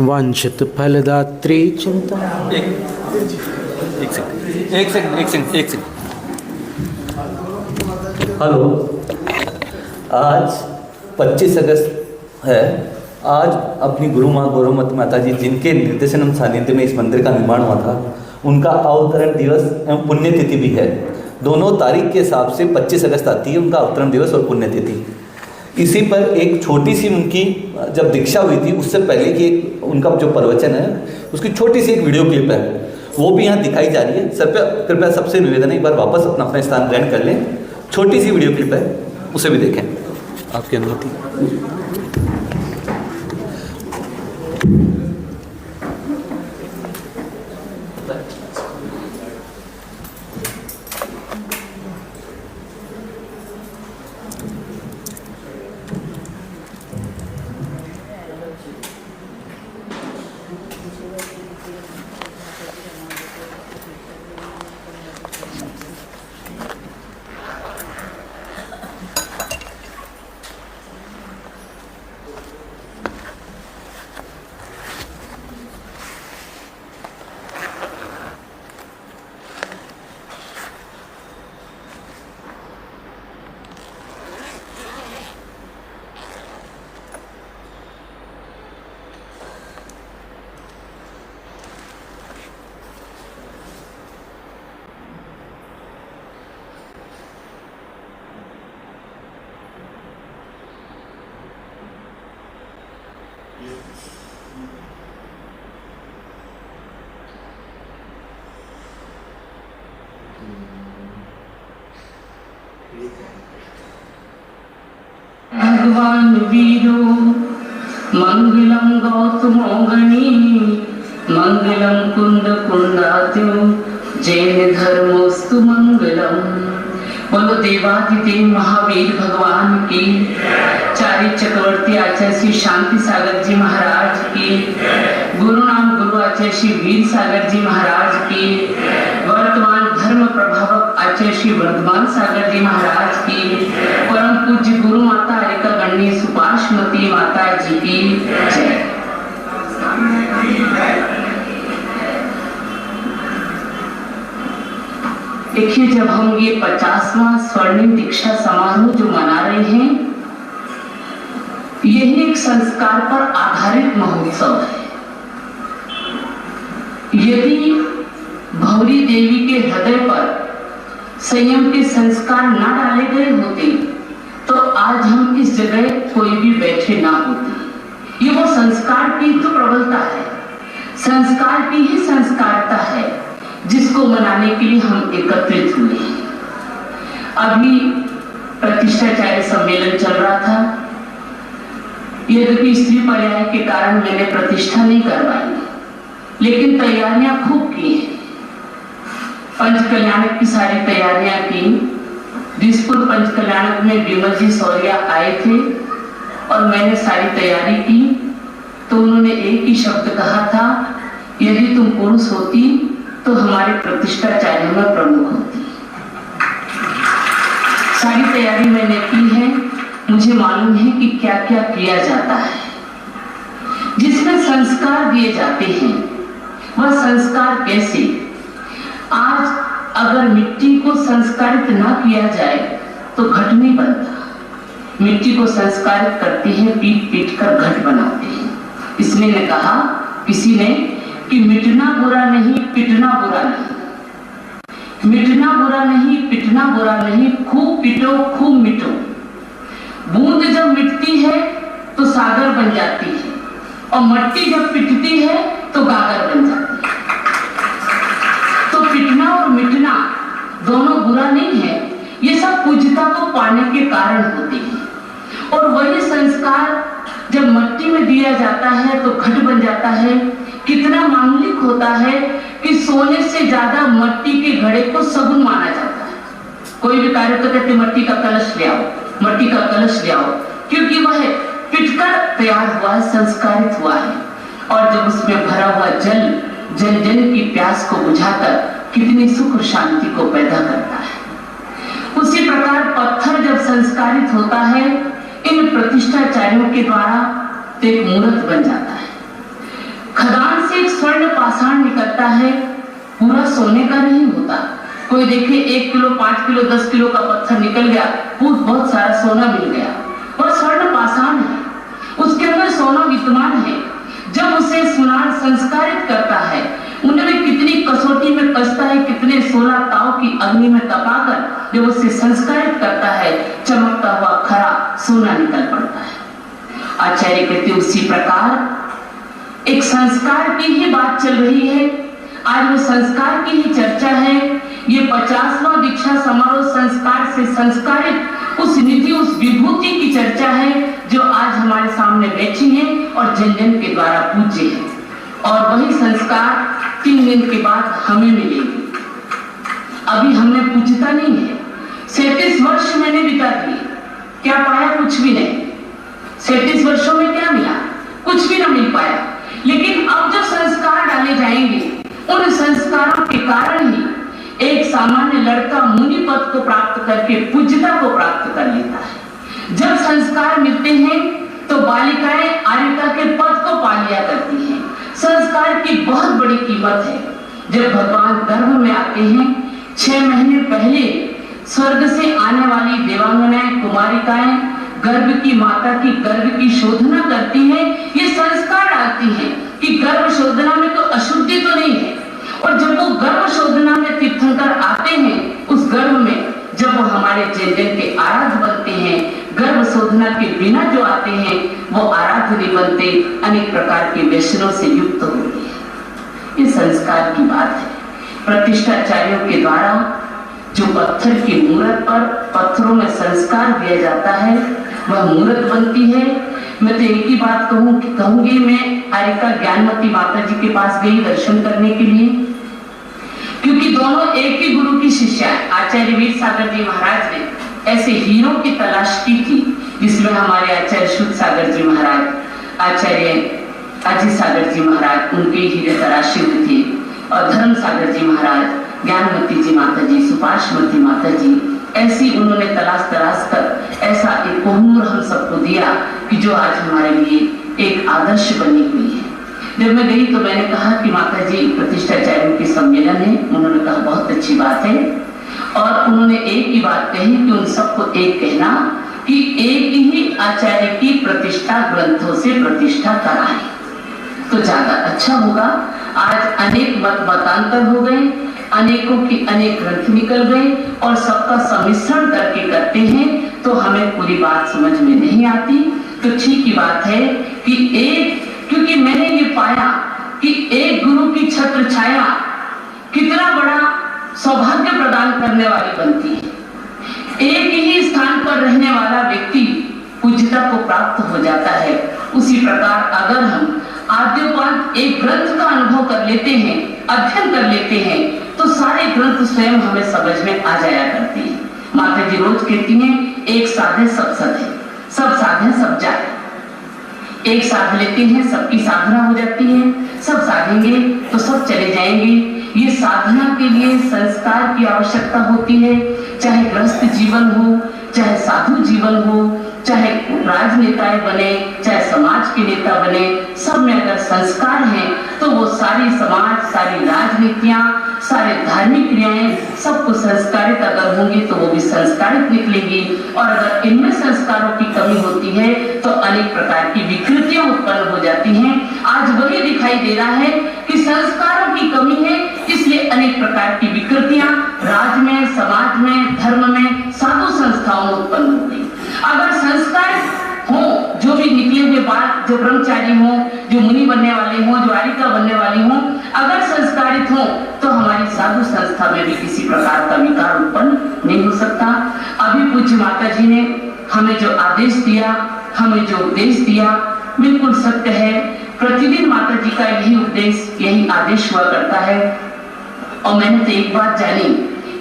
वांछित फलदात्री चिंता। एक सेकंड। हेलो, आज 25 अगस्त है। आज अपनी गुरु माँ गौरवमती माता जी, जिनके निर्देशन सानिध्य में इस मंदिर का निर्माण हुआ था, उनका अवतरण दिवस एवं पुण्यतिथि भी है। दोनों तारीख के हिसाब से 25 अगस्त आती है उनका अवतरण दिवस और पुण्यतिथि। इसी पर एक छोटी सी उनकी जब दीक्षा हुई थी उससे पहले की एक उनका जो प्रवचन है उसकी छोटी सी एक वीडियो क्लिप है, वो भी यहाँ दिखाई जा रही है। सर पे कृपया सबसे निवेदन है, एक बार वापस अपना स्थान ग्रहण कर लें। छोटी सी वीडियो क्लिप है, उसे भी देखें। आपकी अनुमति। भगवान वीरो मंगलम गौतमोगणी मंगलम कुंद कुंडात्यो जैन धर्मोस्तु मंगलम। बोलो देवादिदेव महावीर भगवान की, चारी चक्रवर्ती आचार्य श्री शांति सागर जी महाराज की, गुरु नाम गुरु आचार्य श्री वीर सागर जी महाराज की, वर्तमान धर्म प्रभावक आचार्य श्री वर्धमान सागर जी महाराज की, परम पूज्य गुरु माता हरिका गणनी सुपाशमती माता जी की जय। देखिए, जब हम ये 50वां स्वर्णिम दीक्षा समारोह जो मना रहे हैं, यही एक संस्कार पर आधारित महोत्सव है। यदि भौरी देवी के हृदय पर संयम के संस्कार ना डाले गए होते तो आज हम इस जगह कोई भी बैठे ना होते। ये वो संस्कार की तो प्रबलता है, संस्कार की ही संस्कारता है जिसको मनाने के लिए हम एकत्रित हुए हैं। अभी प्रतिष्ठाचार्य सम्मेलन चल रहा था। यद्यपि स्त्री पर्याय के कारण मैंने प्रतिष्ठा नहीं करवाई, लेकिन तैयारियां खूब की है। पंचकल्याणक की सारी तैयारियां की। दिसपुर पंचकल्याणक में विमल जी सौर्या आए थे और मैंने सारी तैयारी की, तो उन्होंने एक ही शब्द कहा था, यदि तुम पुरुष होती तो हमारे प्रतिष्ठाचार्य में प्रमुख होती। सारी तैयारी मैंने की है। मुझे मालूम है कि क्या क्या किया जाता है। जिसमें संस्कार दिए जाते हैं, वह संस्कार कैसे? आज अगर मिट्टी को संस्कारित ना किया जाए तो घट नहीं बनता। मिट्टी को संस्कारित करते हैं, पीट पीट कर घट बनाते हैं। इसमें ने कहा किसी ने कि मिटना बुरा नहीं, पिटना बुरा नहीं। मिटना बुरा नहीं, पिटना बुरा नहीं, खूब पिटो खूब मिटो। बूंद जब मिटती है तो सागर बन जाती है, और मट्टी जब पिटती है तो गागर बन जाती है। तो पिटना और मिटना दोनों बुरा नहीं है। ये सब पूज्यता को पाने के कारण होते हैं। और वही संस्कार जब मट्टी में दिया जाता है तो घट बन जाता है। कितना मांगलिक होता है कि सोने से ज्यादा मट्टी के घड़े को सगुन माना जाता है। कोई भी कार्य तो कहते मट्टी का कलश ले आओ, मट्टी का कलश ले आओ, क्योंकि वह पिटकर तैयार हुआ है, संस्कारित हुआ है। और जब उसमें भरा हुआ जल जन जन की प्यास को बुझाकर कितनी सुख और शांति को पैदा करता है। उसी प्रकार पत्थर जब संस्कारित होता है इन प्रतिष्ठाचार्यों के द्वारा तो एक मूर्त बन जाता है। खदान से एक स्वर्ण पाषाण निकलता है, पूरा सोने का नहीं होता। कोई देखे 1 किलो 5 किलो 10 किलो का पत्थर निकल गया, बहुत सारा सोना मिल गया, और स्वर्ण पाषाण है, उसके अंदर सोना विद्यमान है। जब उसे सुनार संस्कारित करता है, उन्हें कितनी कसौटी में कसता है, कितने 16 ताव की अग्नि में तपाकर जब उसे संस्कारित करता है, चमकता हुआ खरा सोना निकल पड़ता है। आचार्य कहते उसी प्रकार एक संस्कार की ही बात चल रही है। आज वो संस्कार की ही चर्चा है। ये 50वां दीक्षा समारोह संस्कार से संस्कारित उस निधि, उस विभूति की चर्चा है जो आज हमारे सामने बैठी है और जन जन के द्वारा पूज्य है। और वही संस्कार 3 दिन के बाद हमें मिलेगी। अभी हमने पूछता नहीं है। 37 वर्ष मैंने बिता दिए, क्या पाया? कुछ भी नहीं। 37 वर्षों में क्या मिला? कुछ भी ना मिल पाया। लेकिन अब जो संस्कार डाले जाएंगे, उन संस्कारों के कारण ही एक सामान्य लड़का मुनि पद को प्राप्त करके पूज्यता को प्राप्त कर लेता है। जब संस्कार मिलते हैं तो बालिकाएं आर्यता के पद को पा लिया करती हैं। संस्कार की बहुत बड़ी कीमत है। जब भगवान गर्भ में आते हैं, 6 महीने पहले स्वर्ग से आने वाली देवांगनाएं कुमारिकाएं गर्भ की माता की गर्भ की शोधना करती हैं। ये संस्कार डालती हैं कि गर्भ शोधना में तो अशुद्धि तो नहीं है। और जब वो गर्भ शोधना में तीर्थंकर आते हैं, उस गर्भ में जब वो हमारे जन जन के आराध्य बनते हैं, गर्भ शोधना के बिना जो आते हैं वो आराध्य नहीं बनते, अनेक प्रकार के व्यसनों से युक्त होते हैं। ये संस्कार की बात है। प्रतिष्ठाचार्यों के द्वारा जो पत्थर की मूर्त पर पत्थरों में संस्कार दिया जाता है, वह मूर्त बनती है। मैं तो एक ही बात कहूंगी, मैं आरिका ज्ञानमती माता जी के पास गई दर्शन करने के लिए, क्योंकि दोनों एक ही गुरु की शिष्या है। आचार्य वीर सागर जी महाराज ने ऐसे हीरो की तलाश की थी, जिसमें हमारे आचार्य शुद्ध सागर जी महाराज, आचार्य अजीत सागर जी महाराज उनके हीरे तराशे हुए थे, और धर्म सागर जी महाराज, ज्ञानमती जी माता जी, सुपाशमती माता जी, ऐसी उन्होंने तलाश कर ऐसा एक कोहनूर हम सबको दिया कि जो आज हमारे लिए एक आदर्श बनी हुई है। जब मैं गई तो मैंने कहा कि माता जी प्रतिष्ठाचार्यों के सम्मेलन है। उन्होंने कहा बहुत अच्छी बात है, और उन्होंने एक ही बात कही कि उन सबको एक कहना कि एक ही आचार्य की प्रतिष्ठा ग्रंथों से प्रतिष्ठा कराएं तो ज्यादा अच्छा होगा। आज अनेक मतांतर हो गए, अनेकों की अनेक ग्रंथ निकल गए, और सबका सम्मिश्रण करके करते हैं तो हमें पूरी बात समझ में नहीं आती। तो ठीक ही बात है कि क्योंकि मैंने ये पाया कि एक गुरु की छत्र छाया कितना बड़ा सौभाग्य प्रदान करने वाली बनती है। एक ही स्थान पर रहने वाला व्यक्ति पूज्यता को प्राप्त हो जाता है। उसी प्रकार अगर हम आद्योपांत एक ग्रंथ का अनुभव कर लेते हैं, अध्ययन कर लेते हैं, तो सारे ग्रंथ स्वयं हमें समझ में आ जाया करते हैं। माता जी रोज कहती हैं, एक साधे सब सधे, सब साधे सब जाए। एक साध लेते हैं, सबकी साधना हो जाती है, सब साधेंगे तो सब चले जाएंगे। ये साधना के लिए संस्कार की आवश्यकता होती है, चाहे गृहस्थ जीवन हो, चाहे साधु जीवन हो, चाहे राजनेताएं बने, चाहे समाज के नेता बने, सब में अगर संस्कार हैं तो वो सारी समाज, सारी राजनीतियां, सारे धार्मिक क्रियाएं सबको संस्कारित अगर होंगी तो वो भी संस्कारित निकलेंगी। और अगर इनमें संस्कारों की कमी होती है तो अनेक प्रकार की विकृतियां उत्पन्न हो जाती हैं। आज वही दिखाई दे रहा है कि संस्कारों की कमी है, इसलिए अनेक प्रकार की विकृतियां राज में, समाज में, धर्म में, साधु संस्थाओं में उत्पन्न हो गई। अगर संस्कार हो, जो भी निकले हुए बात, जो ब्रह्मचारी हो, जो मुनि बनने वाले हो, जो आरिका बनने वाली हो, अगर संस्कारित हो तो हमारी साधु संस्था में भी किसी प्रकार का विकार उत्पन्न नहीं हो सकता। अभी पूज्य माता जी ने हमें जो आदेश दिया, हमें जो उपदेश दिया, बिल्कुल सत्य है। प्रतिदिन माता जी का यही उपदेश, यही आदेश हुआ करता है। और मैंने तो एक बात जानी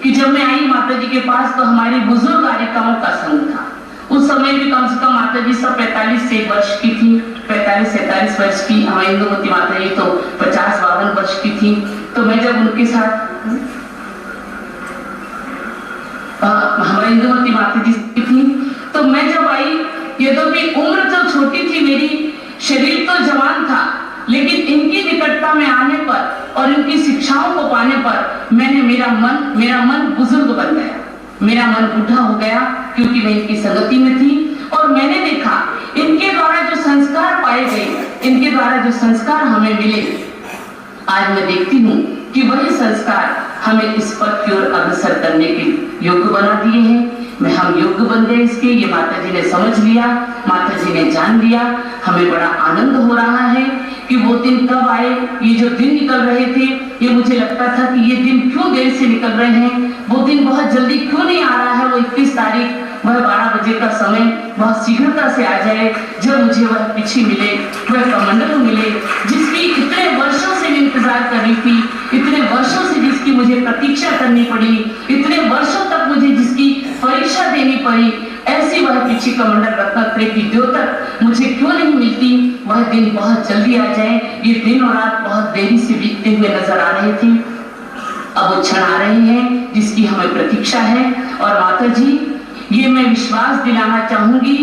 कि जब मैं आई माता जी के पास तो हमारी बुजुर्ग आरिकाओं का संघ था। उस समय भी कम से कम माता जी सब 45 वर्ष की थी, 45-47 वर्ष की। हमारी इंदुमती माता जी तो 50-52 वर्ष की थी। तो मैं जब उनके साथ हमारी इंदुमती माता जी की थी, तो मैं जब आई, यद्यपि उम्र तो छोटी थी मेरी, शरीर तो जवान था, लेकिन इनकी निकटता में आने पर और इनकी शिक्षाओं को पाने पर मेरा मन बुजुर्ग बन गया, मेरा मन बूढ़ा हो गया, क्योंकि मैं इनकी संगति में थी। और मैंने देखा इनके द्वारा जो संस्कार पाए गए, इनके द्वारा जो संस्कार हमें मिले, आज मैं देखती हूँ कि वही संस्कार हमें इस पद की ओर अग्रसर करने के योग्य बना दिए हैं। हम योग्य बन गए इसके, ये माता जी ने समझ लिया, माता जी ने जान लिया। हमें बड़ा आनंद हो रहा है कि वो दिन कब आए। ये जो दिन निकल रहे थे, ये मुझे लगता था कि ये दिन क्यों देर से निकल रहे हैं, वो दिन बहुत जल्दी क्यों नहीं आ रहा है। वो 21 तारीख, वह 12 बजे का समय बहुत शीघ्रता से आ जाए, जब मुझे वह पिछी मिले, वह कमंडल मिले, जिसकी इतने वर्षों से मैं इंतजार कर रही थी, इतने वर्षों से जिसकी मुझे प्रतीक्षा करनी पड़ी, इतने वर्षों तक मुझे जिसकी परीक्षा देनी पड़ी, ऐसी वह पिछी कमंडल रत्नात्रय की द्योतक मुझे क्यों नहीं मिलती। वह दिन बहुत जल्दी आ जाए। ये दिन और रात बहुत देरी से बीतते हुए नजर आ रहे थे, अब वो क्षण आ रहे हैं जिसकी हमें प्रतीक्षा है। और माता जी, ये मैं विश्वास दिलाना चाहूंगी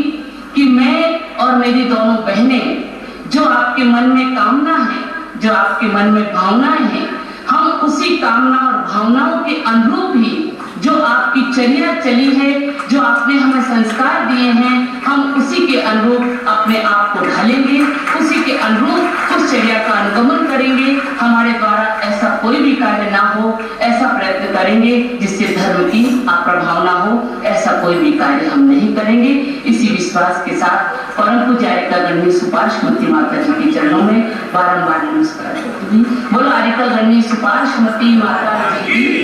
कि मैं और मेरी दोनों बहनें, जो आपके मन में कामना है, जो आपके मन में भावनाएं हैं, हम उसी कामना और भावनाओं के अनुरूप ही जो आपकी चर्या चली है, जो आपने हमें संस्कार दिए हैं, हम उसी के अनुरूप अपने आप को ढालेंगे, उसी के अनुरूप उस चर्या का अनुगमन करेंगे। हमारे द्वारा ऐसा कोई भी कार्य ना हो, ऐसा प्रयत्न करेंगे जिससे धर्म की अप्रभावना हो, ऐसा कोई भी कार्य हम नहीं करेंगे। इसी विश्वास के साथ परम पूज्य आरिका गणनी सुपाशमती माता जी के चरणों में बारंबार नमस्कार करती हूँ। बोलो आरिका गणनी सुपाशमती माता जी की